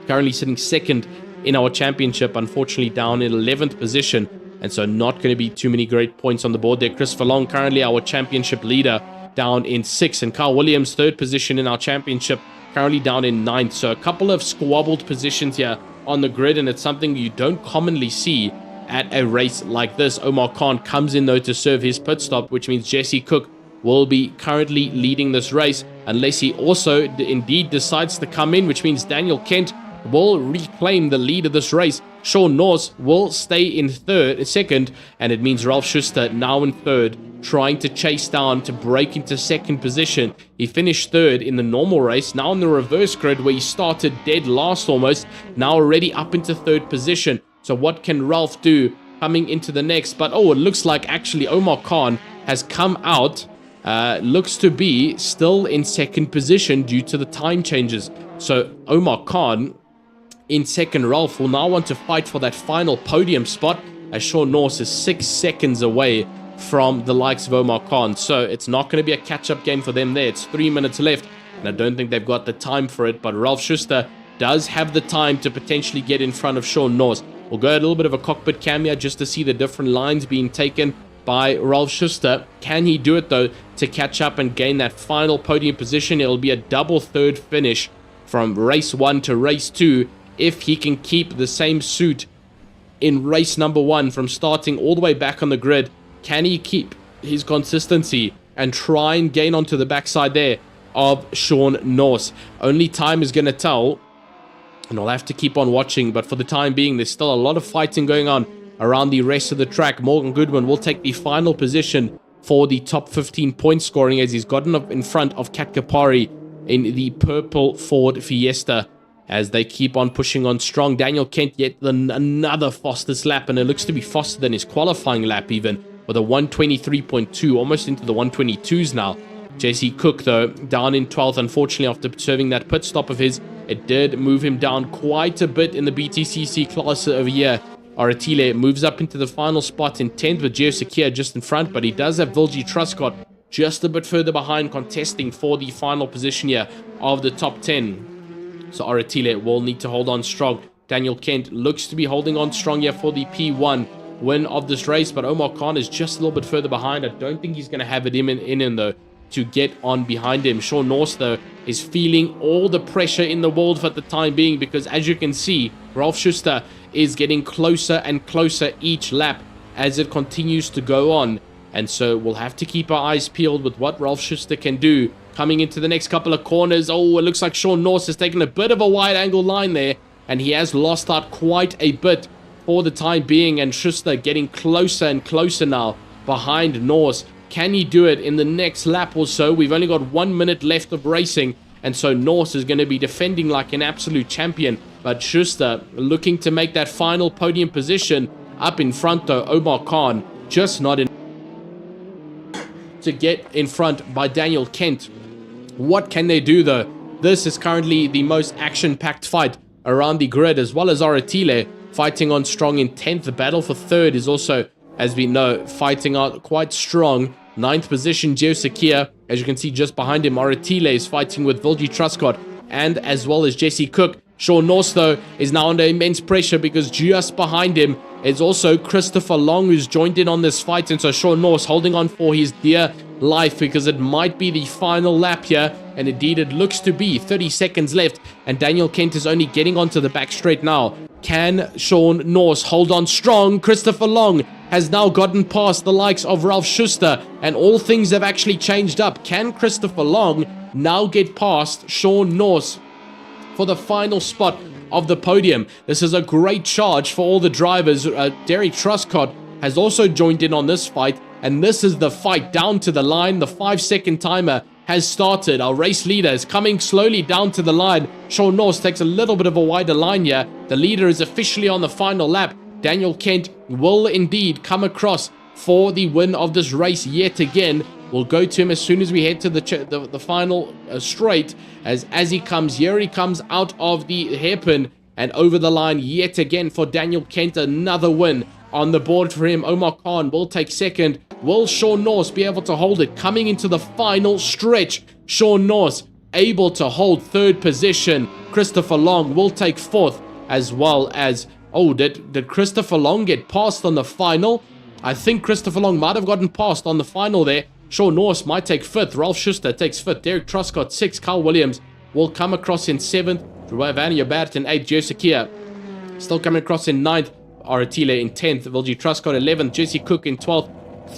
currently sitting second in our championship, unfortunately down in 11th position, and so not going to be too many great points on the board there. Christopher Long, currently our championship leader, down in 6th, and Carl Williams, third position in our championship, currently down in 9th. So a couple of squabbled positions here on the grid, and it's something you don't commonly see at a race like this. Omar Khan comes in though to serve his pit stop, which means Jesse Cook will be currently leading this race, unless he also indeed decides to come in, which means Daniel Kent will reclaim the lead of this race. Sean Norris will stay in second, and it means Ralf Schuster now in third, trying to chase down to break into second position. He finished third in the normal race, now in the reverse grid where he started dead last almost, now already up into third position. So what can Ralf do coming into the next? But oh, it looks like actually Omar Khan has come out, looks to be still in second position due to the time changes. So Omar Khan in second. Ralf will now want to fight for that final podium spot, as Sean Norris is 6 seconds away from the likes of Omar Khan. So it's not going to be a catch-up game for them there. It's 3 minutes left, and I don't think they've got the time for it, but Ralf Schuster does have the time to potentially get in front of Sean Norris. We'll go a little bit of a cockpit camera just to see the different lines being taken by Ralf Schuster. Can he do it though to catch up and gain that final podium position? It'll be a double third finish from race 1 to race 2 if he can keep the same suit in race number 1 from starting all the way back on the grid. Can he keep his consistency and try and gain onto the backside there of Sean Norris? Only time is going to tell, and I'll have to keep on watching, but for the time being there's still a lot of fighting going on around the rest of the track. Morgan Goodwin will take the final position for the top 15 point scoring, as he's gotten up in front of Kat Kapari in the purple Ford Fiesta, as they keep on pushing on strong. Daniel Kent yet another fastest lap, and it looks to be faster than his qualifying lap even, with a 123.2, almost into the 122s now. JC Cook though down in 12th, unfortunately, after serving that pit stop of his. It did move him down quite a bit in the BTCC class over here. Aratile moves up into the final spot in 10th with Gio Sakia just in front, but he does have Vilji Truscott just a bit further behind, contesting for the final position here of the top 10. So Aratile will need to hold on strong. Daniel Kent looks to be holding on strong here for the P1 win of this race, but Omar Khan is just a little bit further behind. I don't think he's going to have it in though to get on behind him. Sean Norris though is feeling all the pressure in the world for the time being, because as you can see, Ralf Schuster is getting closer and closer each lap as it continues to go on. And so we'll have to keep our eyes peeled with what Ralf Schuster can do coming into the next couple of corners. Oh, it looks like Sean Norris has taken a bit of a wide angle line there, and he has lost out quite a bit for the time being, and Schuster getting closer and closer now behind Norris. Can he do it in the next lap or so? We've only got 1 minute left of racing, and so Norris is going to be defending like an absolute champion, but Schuster looking to make that final podium position. Up in front though, Omar Khan just not in to get in front by Daniel Kent. What can they do though? This is currently the most action-packed fight around the grid, as well as Aratile fighting on strong in 10th. The battle for third is also, as we know, fighting out quite strong. 9th position, Gio Sakia, as you can see just behind him. Aratile is fighting with Vilji Truscott and as well as Jesse Cook. Sean Norris though is now under immense pressure, because just behind him is also Christopher Long, who's joined in on this fight. And so Sean Norris holding on for his dear life, because it might be the final lap here And indeed, it looks to be 30 seconds left. And Daniel Kent is only getting onto the back straight now. Can Sean Norse hold on strong? Christopher Long has now gotten past the likes of Ralph Schuster. And all things have actually changed up. Can Christopher Long now get past Sean Norse for the final spot of the podium? This is a great charge for all the drivers. Derek Truscott has also joined in on this fight, and this is the fight down to the line. The 5-second timer has started. Our race leader is coming slowly down to the line. Sean Norse takes a little bit of a wider line here. The leader is officially on the final lap. Daniel Kent will indeed come across for the win of this race yet again. We'll go to him as soon as we head to the final straight. As he comes, here he comes out of the hairpin and over the line yet again for Daniel Kent. Another win on the board for him. Omar Khan will take second. Will Sean Norse be able to hold it? Coming into the final stretch, Sean Norse able to hold third position. Christopher Long will take fourth, as well as... Oh, did Christopher Long get passed on the final? I think Christopher Long might have gotten passed on the final there. Sean Norse might take fifth. Ralph Schuster takes fifth. Derek Truscott sixth. Kyle Williams will come across in seventh. Vanya Barrett in eighth. Joe Sakia still coming across in ninth. Aratile in 10th. Vilji Truscott 11th. Jesse Cook in 12th.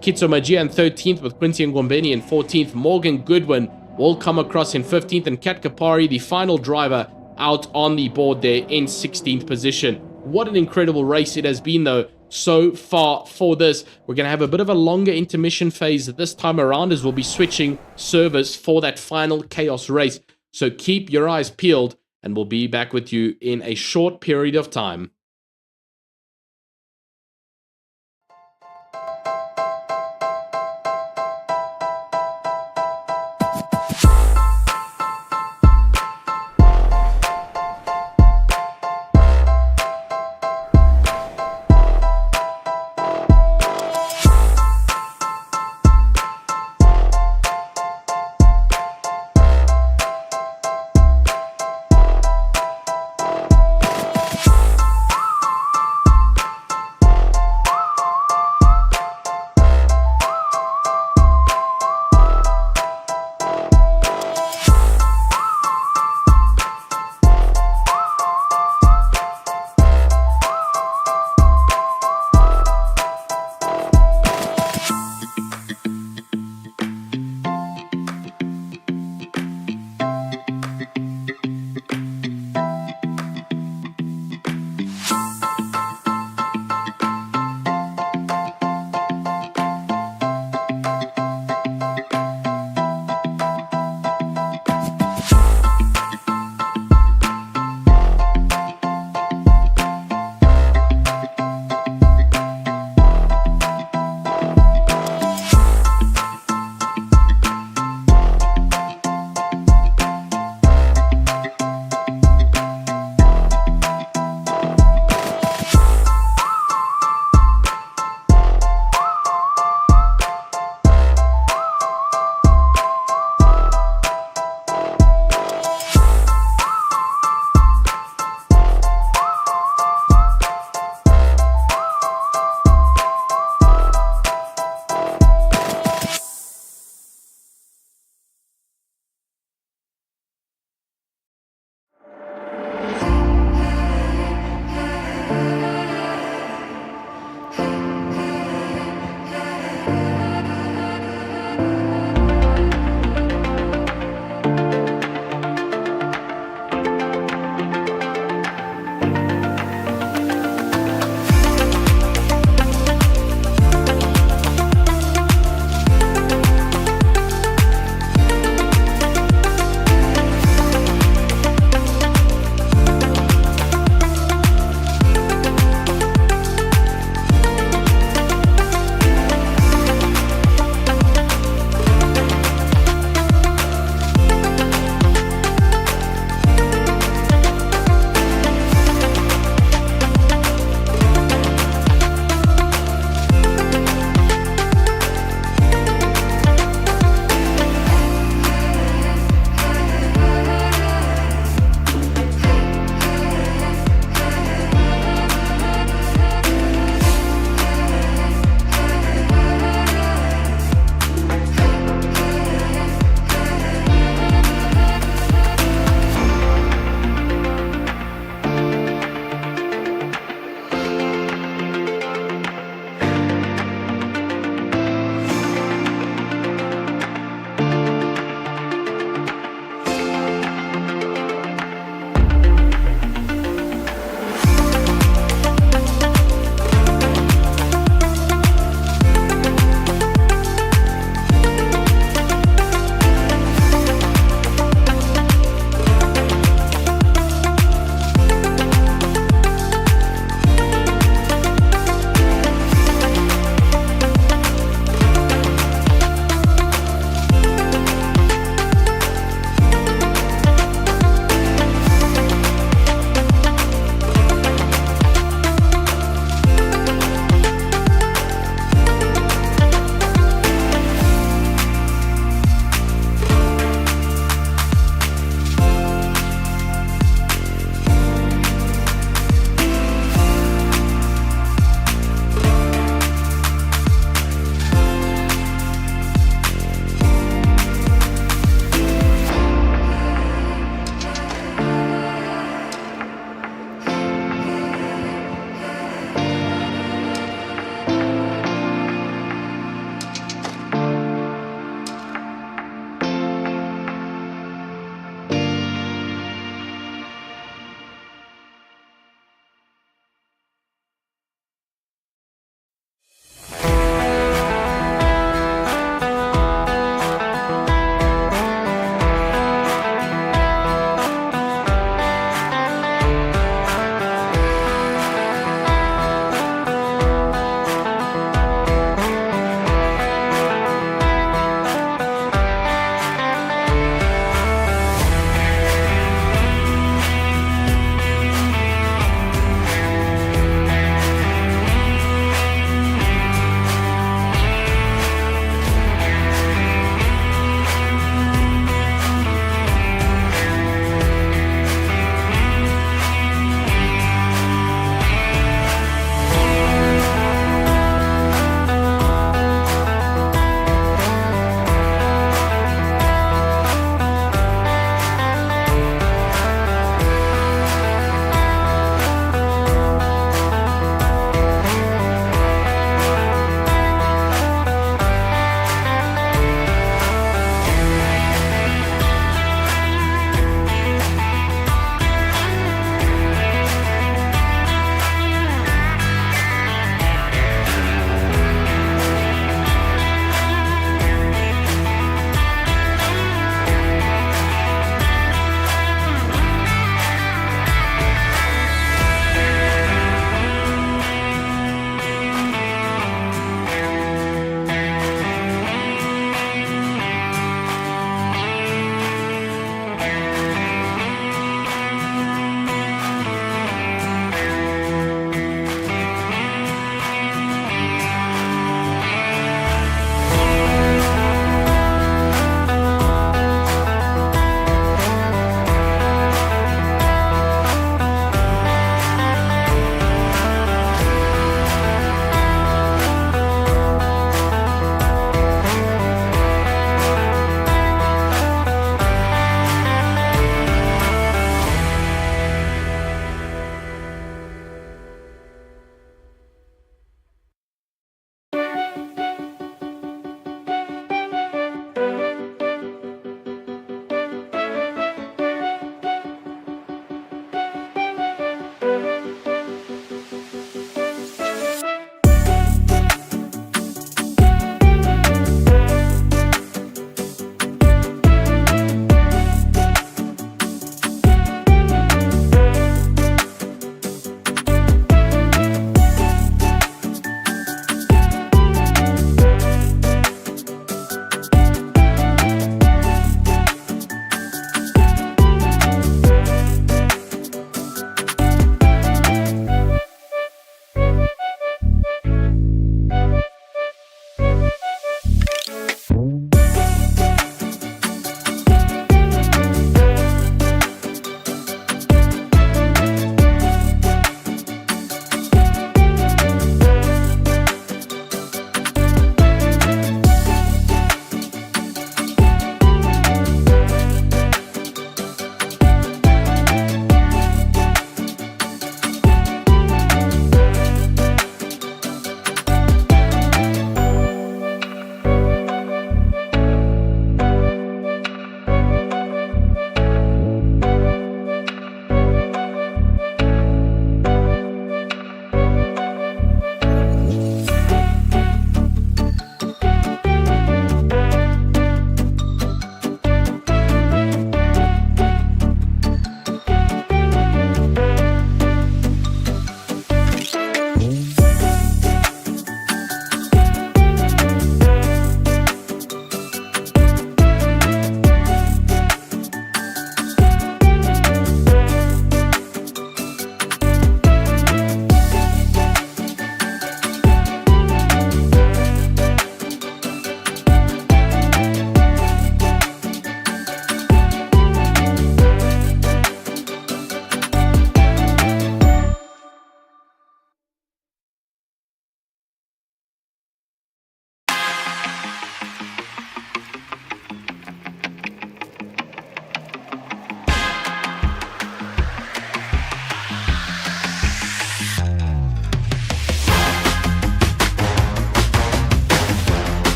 Kitso Magia in 13th with Quincy Ngwambeni in 14th. Morgan Goodwin will come across in 15th. And Kat Kapari, the final driver, out on the board there in 16th position. What an incredible race it has been, though, so far for this. We're going to have a bit of a longer intermission phase this time around, as we'll be switching servers for that final chaos race. So keep your eyes peeled, and we'll be back with you in a short period of time.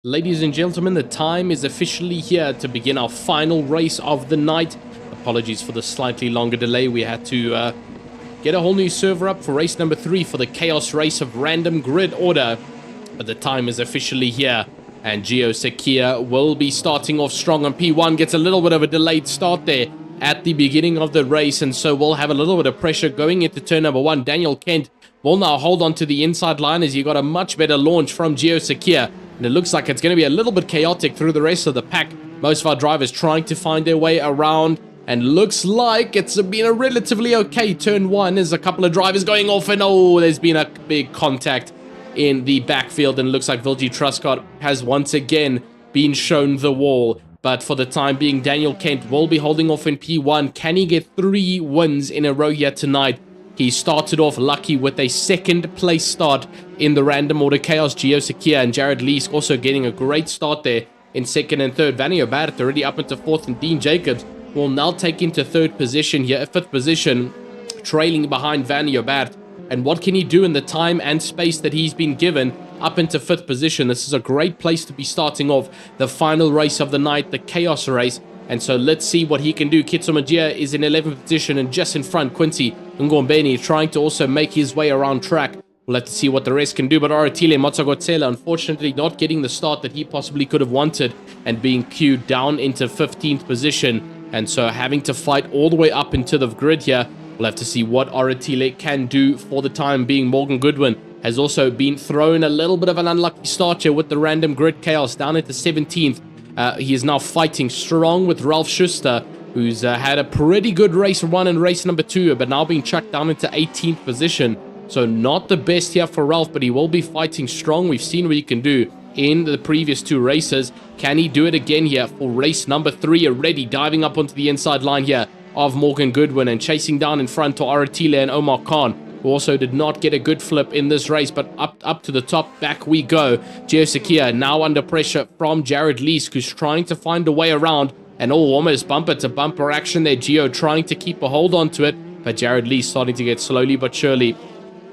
Ladies and gentlemen, the time is officially here to begin our final race of the night. Apologies for the slightly longer delay. We had to get a whole new server up for race number 3 for the chaos race of random grid order. But the time is officially here, and Gio Sakia will be starting off strong on P1. Gets a little bit of a delayed start there at the beginning of the race, and so we'll have a little bit of pressure going into turn number 1. Daniel Kent will now hold on to the inside line as he got a much better launch from Gio Sakia. And it looks like it's going to be a little bit chaotic through the rest of the pack. Most of our drivers trying to find their way around. And looks like it's been a relatively okay turn 1. There's a couple of drivers going off. And oh, there's been a big contact in the backfield. And it looks like Vilji Truscott has once again been shown the wall. But for the time being, Daniel Kent will be holding off in P1. Can he get 3 wins in a row here tonight? He started off lucky with a second place start in the random order chaos. Gio Sakia and Jared Leesk also getting a great start there in second and third. Vanio Barrett already up into fourth, and Dean Jacobs will now take into third position here, fifth position, trailing behind Vanio Barrett. And what can he do in the time and space that he's been given up into fifth position? This is a great place to be starting off the final race of the night, the chaos race. And so let's see what he can do. Kitsomagia is in 11th position, and just in front, Quincy Ngombeni trying to also make his way around track. We'll have to see what the rest can do. But Aratile Matsagotsela, unfortunately, not getting the start that he possibly could have wanted and being queued down into 15th position. And so having to fight all the way up into the grid here. We'll have to see what Aratile can do for the time being. Morgan Goodwin has also been thrown a little bit of an unlucky start here with the random grid chaos down into 17th. He is now fighting strong with Ralph Schuster, who's had a pretty good race 1 and race number 2, but now being chucked down into 18th position. So not the best here for Ralph, but he will be fighting strong. We've seen what he can do in the previous 2 races. Can he do it again here for race number 3? Already diving up onto the inside line here of Morgan Goodwin and chasing down in front to Aratile and Omar Khan, who also did not get a good flip in this race, but up to the top, back we go. Gio Sakia now under pressure from Jared Leesk, who's trying to find a way around, and almost bumper to bumper action there. Gio trying to keep a hold on to it, but Jared Leesk starting to get slowly but surely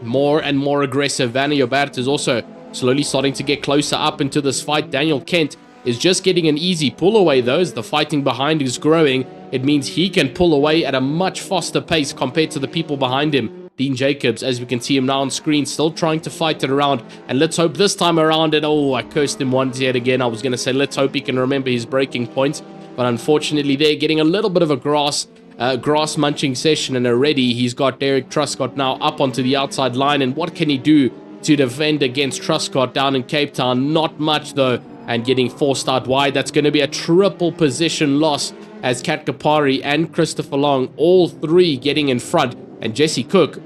more and more aggressive. Vanio Bart is also slowly starting to get closer up into this fight. Daniel Kent is just getting an easy pull away though, as the fighting behind is growing. It means he can pull away at a much faster pace compared to the people behind him. Dean Jacobs, as we can see him now on screen, still trying to fight it around. And let's hope this time around, and oh, I cursed him once yet again. I was going to say, let's hope he can remember his braking points. But unfortunately, they're getting a little bit of a grass munching session, and already he's got Derek Truscott now up onto the outside line. And what can he do to defend against Truscott down in Cape Town? Not much, though. And getting forced out wide. That's going to be a triple position loss, as Kat Kapari and Christopher Long, all 3 getting in front. And Jesse Cook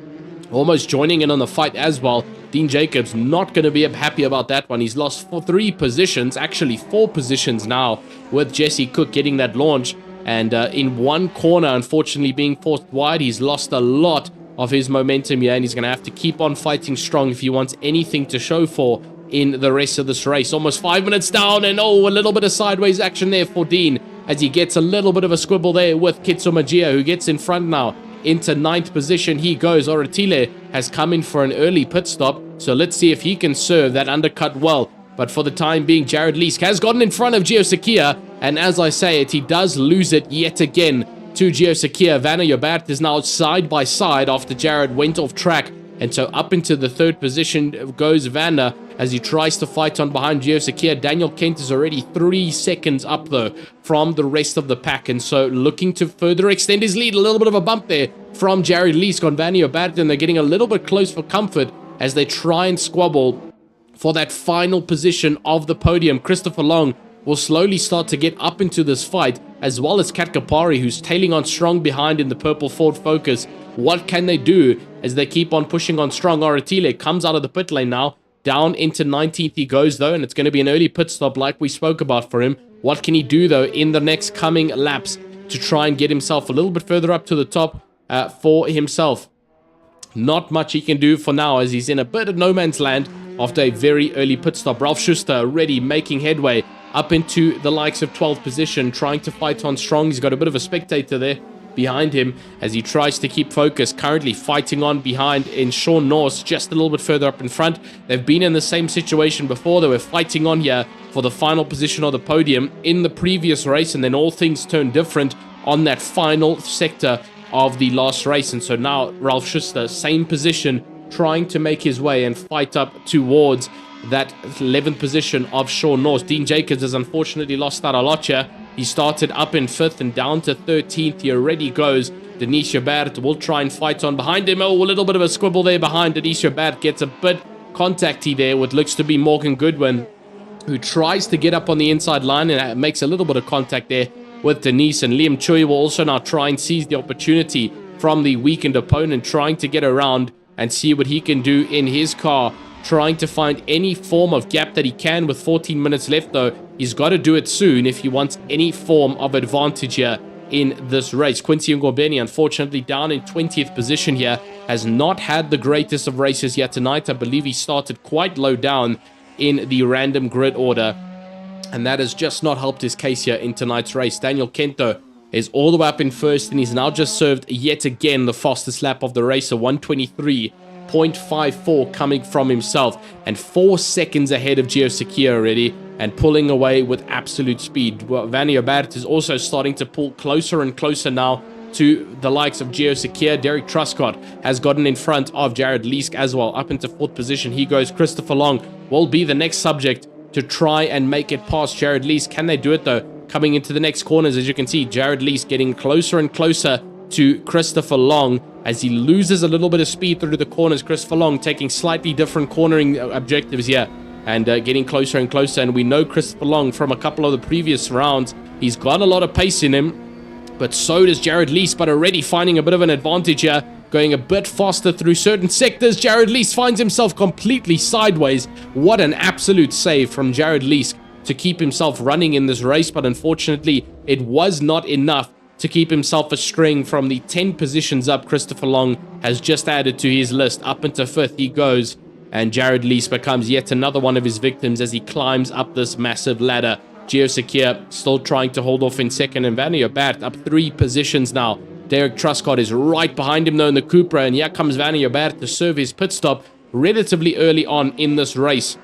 almost joining in on the fight as well. Dean Jacobs not going to be happy about that one. He's lost 3 positions, actually 4 positions now, with Jesse Cook getting that launch. And in one corner, unfortunately, being forced wide, he's lost a lot of his momentum here, and he's going to have to keep on fighting strong if he wants anything to show for in the rest of this race. Almost 5 minutes down, and oh, a little bit of sideways action there for Dean, as he gets a little bit of a squibble there with Kitsomagia, who gets in front now. Into 9th position he goes. Oratile has come in for an early pit stop, so let's see if he can serve that undercut well. But for the time being, Jared Leesk has gotten in front of Gio Sakia, and as I say it, he does lose it yet again to Gio Sakia. Vanna Jobert is now side by side after Jared went off track, and so up into the 3rd position goes Vanna as he tries to fight on behind Gio Sakia. Daniel Kent is already 3 seconds up though from the rest of the pack, and so looking to further extend his lead. A little bit of a bump there from Jared Leesk on Vanna Jobert, and they're getting a little bit close for comfort as they try and squabble for that final position of the podium. Christopher Long will slowly start to get up into this fight, as well as Kat Kapari, who's tailing on strong behind in the purple Ford Focus. What can they do as they keep on pushing on strong? Oratile comes out of the pit lane now. Down into 19th he goes though, and it's going to be an early pit stop like we spoke about for him. What can he do though in the next coming laps to try and get himself a little bit further up to the top for himself? Not much he can do for now, as he's in a bit of no man's land after a very early pit stop. Ralph Schuster already making headway up into the likes of 12th position, trying to fight on strong. He's got a bit of a spectator there behind him as he tries to keep focus. Currently fighting on behind in Sean Norse, just a little bit further up in front. They've been in the same situation before. They were fighting on here for the final position of the podium in the previous race, and then all things turned different on that final sector of the last race. And so now Ralf Schuster, same position, trying to make his way and fight up towards that 11th position of Sean Norris. Dean Jacobs has unfortunately lost out a lot here. He started up in 5th and down to 13th. He already goes. Denis Joubert will try and fight on behind him. Oh, a little bit of a squibble there behind. Denis Joubert gets a bit contacty there with looks to be Morgan Goodwin, who tries to get up on the inside line and makes a little bit of contact there with Denise. And Liam Choi will also now try and seize the opportunity from the weakened opponent, trying to get around and see what he can do in his car, trying to find any form of gap that he can. With 14 minutes left though, he's got to do it soon if he wants any form of advantage here in this race. Quincy Ngorbeni, unfortunately down in 20th position here, has not had the greatest of races yet tonight. I believe he started quite low down in the random grid order, and that has just not helped his case here in tonight's race. Daniel Kento is all the way up in 1st, and he's now just served yet again the fastest lap of the race, a 1:23.54 coming from himself, and 4 seconds ahead of Gio Sakia already, and pulling away with absolute speed. Well, Vanny Obert is also starting to pull closer and closer now to the likes of Gio Sakia. Derek Truscott has gotten in front of Jared Leask as well. Up into 4th position he goes. Christopher Long will be the next subject to try and make it past Jared Leask. Can they do it though? Coming into the next corners, as you can see, Jared Leask getting closer and closer to Christopher Long as he loses a little bit of speed through the corners. Christopher Long taking slightly different cornering objectives here and getting closer and closer. And we know Christopher Long from a couple of the previous rounds, he's got a lot of pace in him, but so does Jared Leask, but already finding a bit of an advantage here, going a bit faster through certain sectors. Jared Leask finds himself completely sideways. What an absolute save from Jared Leask to keep himself running in this race, but unfortunately it was not enough to keep himself a string from the 10 positions up. Christopher Long has just added to his list. Up into 5th he goes, and Jared Leask becomes yet another one of his victims as he climbs up this massive ladder. Gio Sakia still trying to hold off in 2nd, and Vanny Obert up 3 positions now. Derek Truscott is right behind him though in the Cupra, and here comes Vanny Obert to serve his pit stop relatively early on in this race,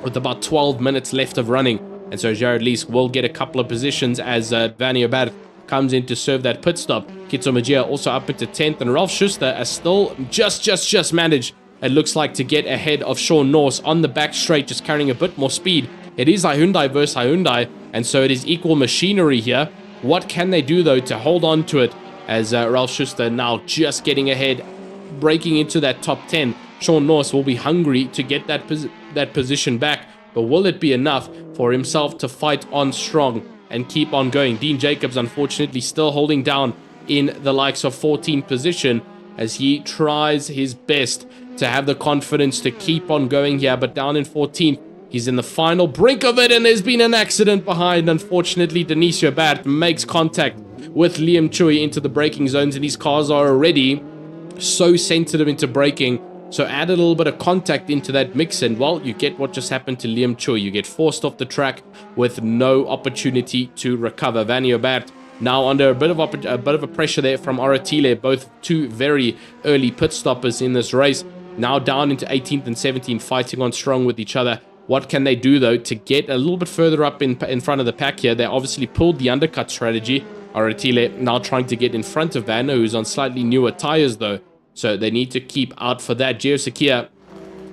with about 12 minutes left of running. And so Jared Leask will get a couple of positions as Vanny Obert comes in to serve that pit stop. Kitso Magia also up into 10th, and Ralf Schuster has still just managed, it looks like, to get ahead of Sean Norris on the back straight, just carrying a bit more speed. It is Hyundai versus Hyundai, and so it is equal machinery here. What can they do though to hold on to it, as Ralf Schuster now just getting ahead, breaking into that top 10. Sean Norris will be hungry to get that position back, but will it be enough for himself to fight on strong and keep on going? Dean Jacobs unfortunately still holding down in the likes of 14th position as he tries his best to have the confidence to keep on going here, but down in 14th. He's in the final brink of it, and there's been an accident behind. Unfortunately, Denis Joubert makes contact with Liam Choi into the braking zones, and these cars are already so sensitive into braking. So add a little bit of contact into that mix, and well, you get what just happened to Liam Choi. You get forced off the track with no opportunity to recover. Vanny Obert now under a bit of a pressure there from Oratile, both 2 very early pit stoppers in this race. Now down into 18th and 17th, fighting on strong with each other. What can they do though to get a little bit further up in front of the pack here? They obviously pulled the undercut strategy. Oratile now trying to get in front of Vanna, who's on slightly newer tires though, so they need to keep out for that. Gio Sakia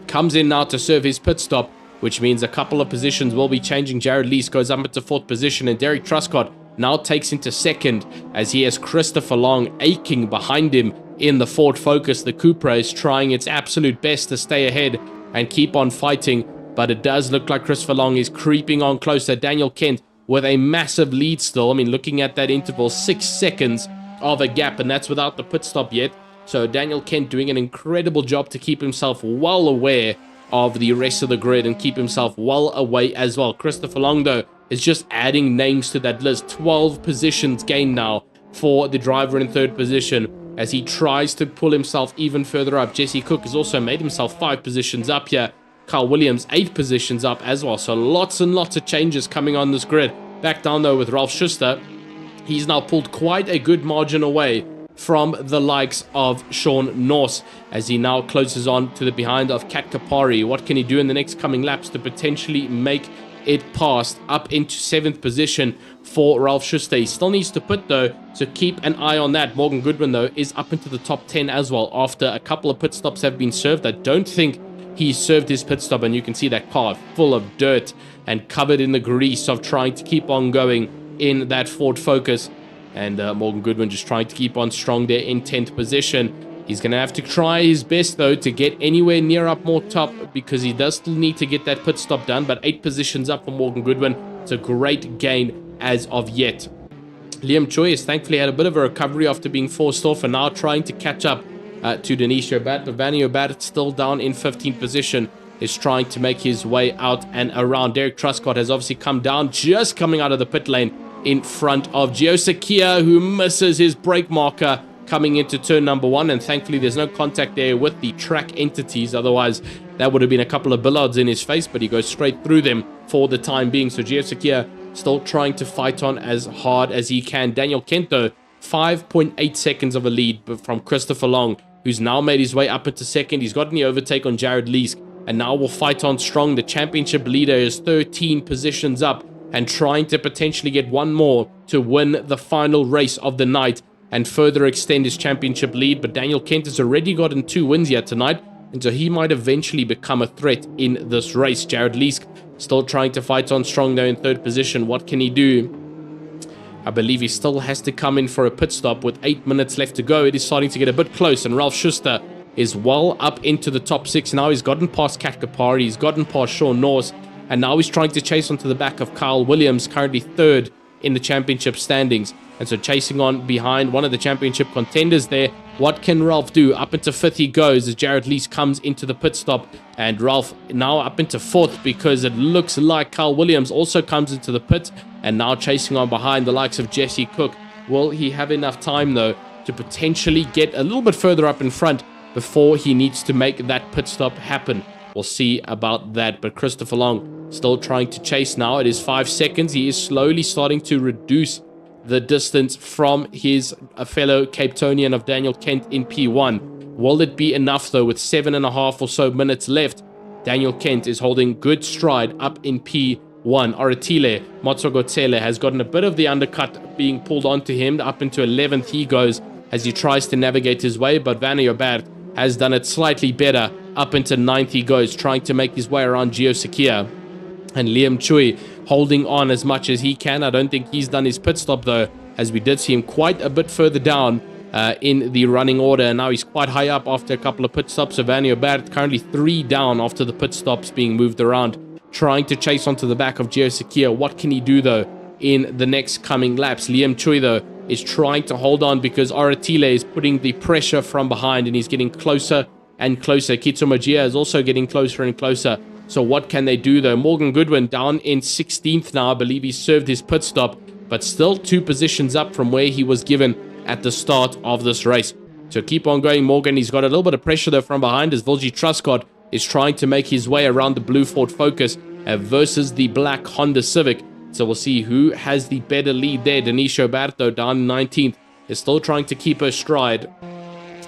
comes in now to serve his pit stop, which means a couple of positions will be changing. Jared Leask goes up into 4th position, and Derek Truscott now takes into 2nd as he has Christopher Long aching behind him in the Ford Focus. The Cupra is trying its absolute best to stay ahead and keep on fighting, but it does look like Christopher Long is creeping on closer. Daniel Kent with a massive lead still. I mean, looking at that interval, 6 seconds of a gap, and that's without the pit stop yet. So Daniel Kent doing an incredible job to keep himself well aware of the rest of the grid and keep himself well away as well. Christopher Long, though, is just adding names to that list. 12 positions gained now for the driver in 3rd position as he tries to pull himself even further up. Jesse Cook has also made himself 5 positions up here. Carl Williams 8 positions up as well. So lots and lots of changes coming on this grid. Back down though with Ralf Schuster. He's now pulled quite a good margin away from the likes of Sean Norris as he now closes on to the behind of Kat Kapari. What can he do in the next coming laps to potentially make it past up into 7th position for Ralph Schuster. He still needs to pit though, so keep an eye on that. Morgan Goodwin though is up into the top 10 as well after a couple of pit stops have been served. I don't think he served his pit stop, and you can see that car full of dirt and covered in the grease of trying to keep on going in that Ford Focus. And Morgan Goodwin just trying to keep on strong there in 10th position. He's going to have to try his best, though, to get anywhere near up more top, because he does still need to get that pit stop done. But 8 positions up for Morgan Goodwin. It's a great gain as of yet. Liam Choi has thankfully had a bit of a recovery after being forced off, and now trying to catch up to Denisha Obat. But Vanny Obat still down in 15th position, is trying to make his way out and around. Derek Truscott has obviously come down, just coming out of the pit lane in front of Gio Sakia, who misses his brake marker coming into turn number 1, and thankfully there's no contact there with the track entities. Otherwise that would have been a couple of billards in his face, but he goes straight through them for the time being. So Gio Sakia still trying to fight on as hard as he can. Daniel Kent though, 5.8 seconds of a lead from Christopher Long, who's now made his way up into 2nd. He's gotten the overtake on Jared Leask, and now will fight on strong. The championship leader is 13 positions up and trying to potentially get one more to win the final race of the night and further extend his championship lead. But Daniel Kent has already gotten 2 wins here tonight, and so he might eventually become a threat in this race. Jared Leask still trying to fight on strong though in 3rd position. What can he do? I believe he still has to come in for a pit stop with 8 minutes left to go. It is starting to get a bit close, and Ralph Schuster is well up into the top 6 now. He's gotten past Kat Kapari, he's gotten past Sean Norris, and now he's trying to chase onto the back of Kyle Williams, currently 3rd in the championship standings. And so chasing on behind one of the championship contenders there. What can Ralph do? Up into 5th he goes as Jared Leask comes into the pit stop, and Ralph now up into 4th because it looks like Kyle Williams also comes into the pit, and now chasing on behind the likes of Jesse Cook. Will he have enough time though to potentially get a little bit further up in front before he needs to make that pit stop happen? We'll see about that. But Christopher Long still trying to chase now. It is 5 seconds. He is slowly starting to reduce the distance from his fellow Cape Townian of Daniel Kent in P1. Will it be enough though with 7.5 or so minutes left? Daniel Kent is holding good stride up in P1. Oratile Matsogotsele has gotten a bit of the undercut being pulled onto him. Up into 11th he goes as he tries to navigate his way, but Vanny Obert has done it slightly better. Up into 9th he goes, trying to make his way around Gio Sakia. And Liam Chui holding on as much as he can. I don't think he's done his pit stop though, as we did see him quite a bit further down in the running order, and now he's quite high up after a couple of pit stops. So Vanny Obert currently 3 down after the pit stops being moved around, trying to chase onto the back of Gio Sakia. What can he do though in the next coming laps? Liam Chui though is trying to hold on because Oratile is putting the pressure from behind, and he's getting closer and closer. Kitsumajia is also getting closer and closer. So what can they do though? Morgan Goodwin down in 16th now. I believe he served his pit stop, but still 2 positions up from where he was given at the start of this race. So keep on going, Morgan. He's got a little bit of pressure though from behind as Vilji Truscott is trying to make his way around the blue Ford Focus versus the black Honda Civic. So we'll see who has the better lead there. Denisha Oberto down in 19th is still trying to keep her stride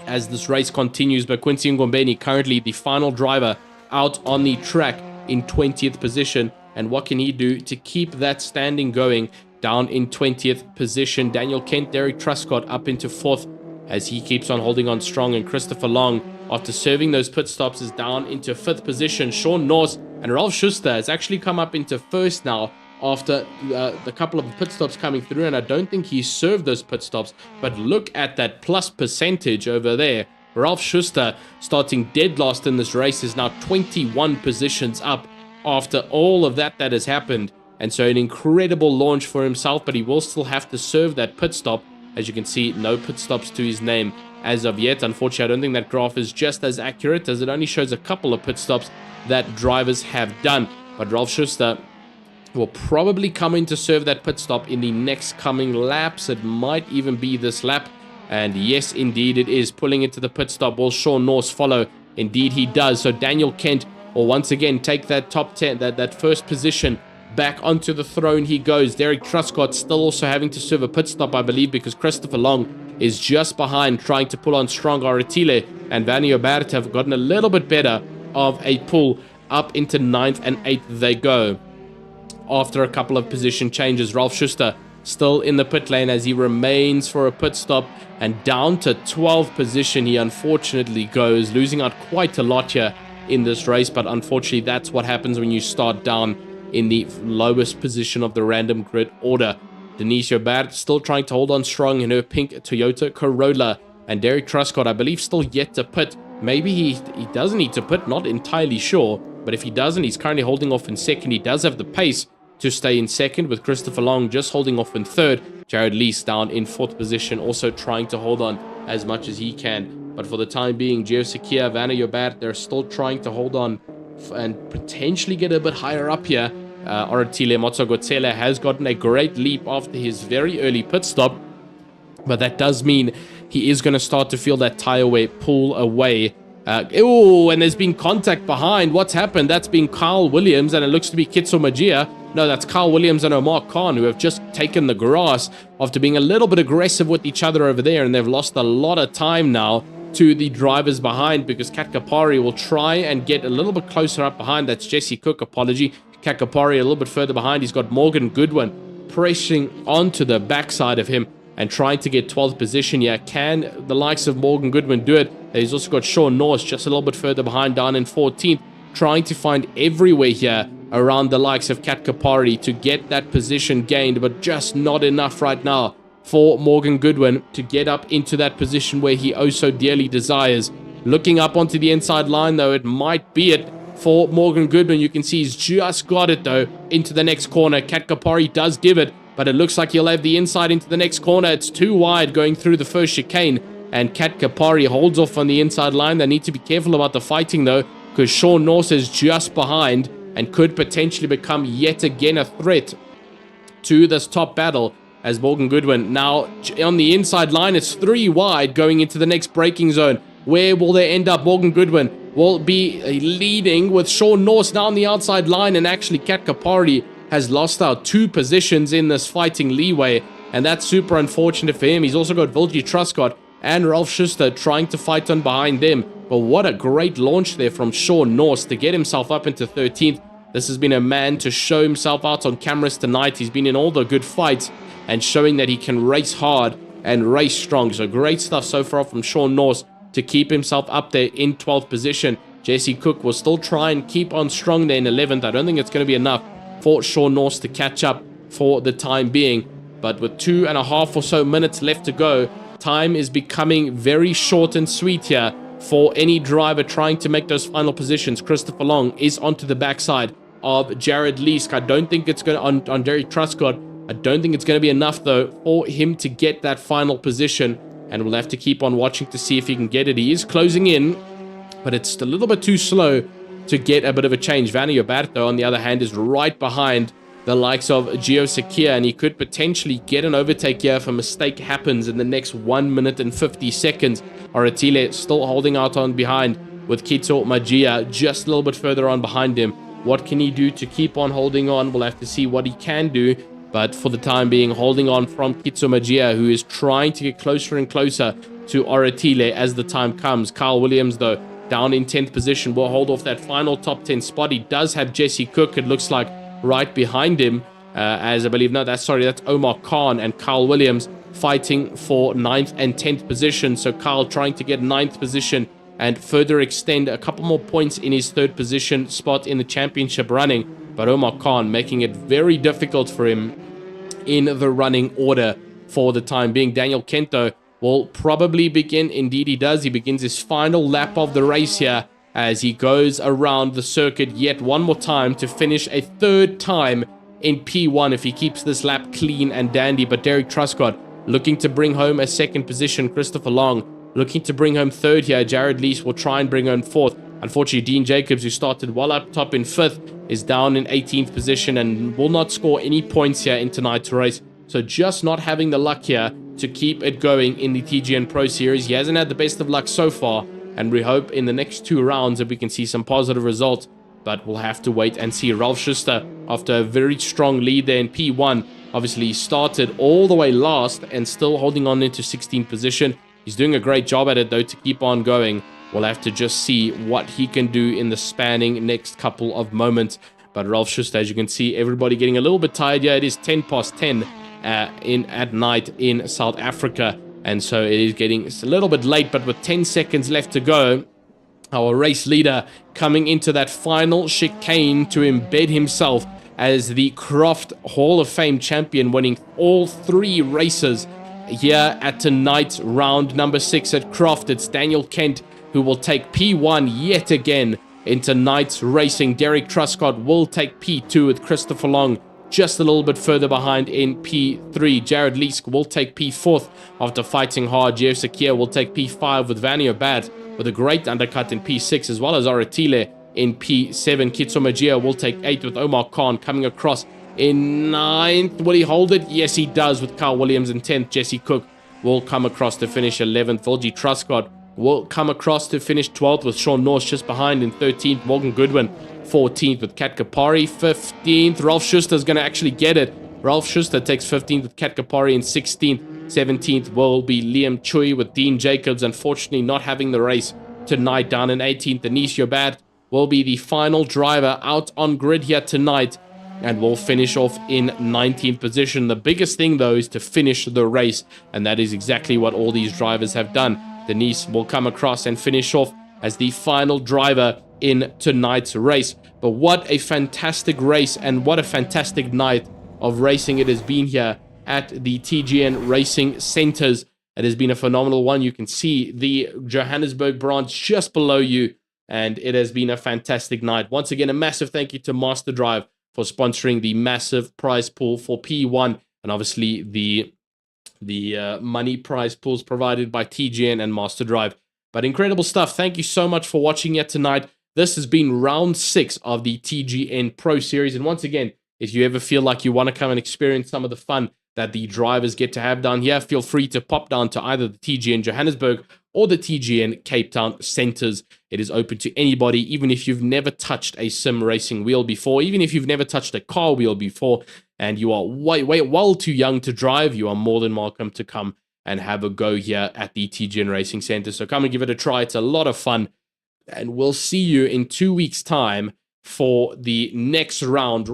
as this race continues. But Quincy Ngombeni currently the final driver out on the track in 20th position. And what can he do to keep that standing going? Down in 20th position, Daniel Kent, Derek Truscott up into 4th as he keeps on holding on strong. And Christopher Long, after serving those pit stops, is down into 5th position. Sean Norris and Ralph Schuster has actually come up into 1st now after the couple of pit stops coming through, and I don't think he served those pit stops. But look at that plus percentage over there. Ralph Schuster, starting dead last in this race, is now 21 positions up after all of that has happened. And so an incredible launch for himself, but he will still have to serve that pit stop. As you can see, no pit stops to his name as of yet. Unfortunately, I don't think that graph is just as accurate, as it only shows a couple of pit stops that drivers have done. But Ralph Schuster will probably come in to serve that pit stop in the next coming laps. It might even be this lap. And yes, indeed it is. Pulling into the pit stop. Will Sean Norris follow? Indeed he does. So Daniel Kent will once again take that top 10, that first position. Back onto the throne he goes. Derek Truscott still also having to serve a pit stop, I believe, because Christopher Long is just behind, trying to pull on strong. Oratile and Vanny Obert have gotten a little bit better of a pull. Up into 9th and 8th they go. after a couple of position changes. Ralf Schuster still in the pit lane as he remains for a pit stop, and down to 12th position he unfortunately goes, losing out quite a lot here in this race. But unfortunately, that's what happens when you start down in the lowest position of the random grid order. Denise Jobert still trying to hold on strong in her pink Toyota Corolla, and Derek Truscott, I believe, still yet to pit. Maybe he doesn't need to pit, not entirely sure, but if he doesn't, he's currently holding off in second. He does have the pace to stay in second, with Christopher Long just holding off in third. Jared Lees down in 4th position, also trying to hold on as much as he can. But for the time being, Gio Sakia, Vanna Jobert, they're still trying to hold on and potentially get a bit higher up here. Oratile Motsogotsele has gotten a great leap after his very early pit stop, but that does mean he is going to start to feel that tire wear pull away. Oh, and there's been contact behind. What's happened? That's been Kyle Williams, and it looks to be Kitso Magia. No, that's Kyle Williams and Omar Khan, who have just taken the grass after being a little bit aggressive with each other over there, and they've lost a lot of time now to the drivers behind, because Kat Kapari will try and get a little bit closer up behind. That's Jesse Cook, apology. Kat Kapari a little bit further behind. He's got Morgan Goodwin pressing onto the backside of him and trying to get 12th position here. Can the likes of Morgan Goodwin do it? He's also got Sean Norris just a little bit further behind, down in 14th, trying to find everywhere here around the likes of Kat Kapari to get that position gained, but just not enough right now for Morgan Goodwin to get up into that position where he oh so dearly desires. Looking up onto the inside line, though, it might be it for Morgan Goodwin. You can see he's just got it, though, into the next corner. Kat Kapari does give it, but it looks like he'll have the inside into the next corner. It's too wide going through the first chicane, and Kat Kapari holds off on the inside line. They need to be careful about the fighting, though, because Sean Norse is just behind and could potentially become yet again a threat to this top battle, as Morgan Goodwin now on the inside line. It's 3 wide going into the next braking zone. Where will they end up? Morgan Goodwin will be leading with Sean Norse now on the outside line, and actually Kat Kapari has lost out 2 positions in this fighting leeway, and that's super unfortunate for him. He's also got Vilji Truscott and Ralf Schuster trying to fight on behind them. But what a great launch there from Sean Norse to get himself up into 13th. This has been a man to show himself out on cameras tonight. He's been in all the good fights and showing that he can race hard and race strong. So great stuff so far from Sean Norse to keep himself up there in 12th position. Jesse Cook will still try and keep on strong there in 11th. I don't think it's going to be enough for Sean Norse to catch up for the time being. But with 2.5 or so minutes left to go, time is becoming very short and sweet here for any driver trying to make those final positions. Christopher Long is onto the backside of Jared Leask. I don't think it's going to, on Derek Truscott, I don't think it's going to be enough, though, for him to get that final position. And we'll have to keep on watching to see if he can get it. He is closing in, but it's a little bit too slow to get a bit of a change. Vanna Joberto, on the other hand, is right behind the likes of Gio Sakia, and he could potentially get an overtake here if a mistake happens in the next 1 minute and 50 seconds. Oratile still holding out on behind with Kitso Magia just a little bit further on behind him. What can he do to keep on holding on? We'll have to see what he can do. But for the time being, holding on from Kitso Magia, who is trying to get closer and closer to Oratile as the time comes. Kyle Williams, though, down in 10th position, will hold off that final top 10 spot. He does have Jesse Cook, it looks like, right behind him, as I believe, no, that's Omar Khan and Kyle Williams fighting for 9th and 10th position. So Kyle trying to get 9th position and further extend a couple more points in his 3rd position spot in the championship running. But Omar Khan making it very difficult for him in the running order for the time being. Daniel Kento will probably begin, indeed he does, he begins his final lap of the race here as he goes around the circuit yet one more time to finish a 3rd time in P1 if he keeps this lap clean and dandy. But Derek Truscott looking to bring home a 2nd position. Christopher Long looking to bring home 3rd here. Jared Lees will try and bring home 4th. Unfortunately, Dean Jacobs, who started well up top in 5th, is down in 18th position and will not score any points here in tonight's race. So just not having the luck here to keep it going in the TGN Pro Series. He hasn't had the best of luck so far, and we hope in the next 2 rounds that we can see some positive results. But we'll have to wait and see. Ralf Schuster, after a very strong lead there in P1, obviously started all the way last and still holding on into 16th position. He's doing a great job at it, though, to keep on going. We'll have to just see what he can do in the spanning next couple of moments. But Ralph Schuster, as you can see, everybody getting a little bit tired here. It is 10 past 10 at night in South Africa. And so it is getting a little bit late, but with 10 seconds left to go, our race leader coming into that final chicane to embed himself as the Croft Hall of Fame champion, winning all 3 races here at tonight's round number 6 at Croft. It's Daniel Kent who will take P1 yet again in tonight's racing. Derek Truscott will take P2 with Christopher Long just a little bit further behind in P3. Jared Leask will take P4 after fighting hard. Jeff Sakia will take P5 with Vanio Bad with a great undercut in P6, as well as Aratile in P7. Kitso Magia will take 8 with Omar Khan coming across in 9th. Will he hold it? Yes, he does, with Carl Williams in 10th. Jesse Cook will come across to finish 11th. Volji Truscott will come across to finish 12th, with Sean Norse just behind in 13th. Morgan Goodwin 14th with Kat Kapari 15th. Ralph Schuster is going to actually get it. Ralph Schuster takes 15th with Kat Kapari in 16th. 17th will be Liam Chui with Dean Jacobs, unfortunately not having the race tonight, down in 18th. Denise Yobat will be the final driver out on grid here tonight and will finish off in 19th position. The biggest thing, though, is to finish the race, and that is exactly what all these drivers have done. Denise will come across and finish off as the final driver in tonight's race. But what a fantastic race, and what a fantastic night of racing it has been here at the TGN Racing Centers. It has been a phenomenal one. You can see the Johannesburg branch just below you, and it has been a fantastic night. Once again, a massive thank you to MasterDrive for sponsoring the massive prize pool for P1, and obviously the money prize pools provided by TGN and MasterDrive. But incredible stuff. Thank you so much for watching yet tonight. This has been round 6 of the TGN Pro Series. And once again, if you ever feel like you want to come and experience some of the fun that the drivers get to have down here, feel free to pop down to either the TGN Johannesburg or the TGN Cape Town centers. It is open to anybody, even if you've never touched a sim racing wheel before, even if you've never touched a car wheel before, and you are well too young to drive, you are more than welcome to come and have a go here at the TGN Racing Center. So come and give it a try. It's a lot of fun, and we'll see you in 2 weeks' time for the next round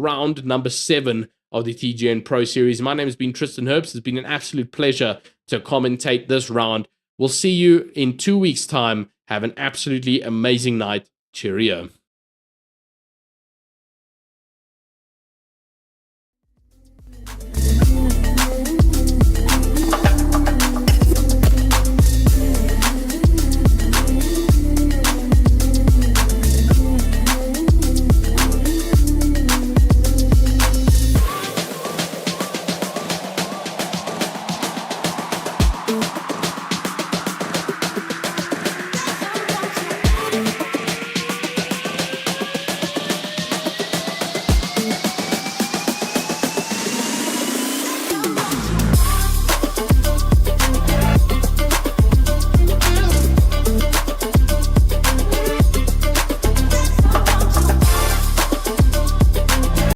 number 7 of the TGN Pro Series. My name has been Tristan Herbst. It's been an absolute pleasure to commentate this round. We'll see you in 2 weeks' time. Have an absolutely amazing night. Cheerio.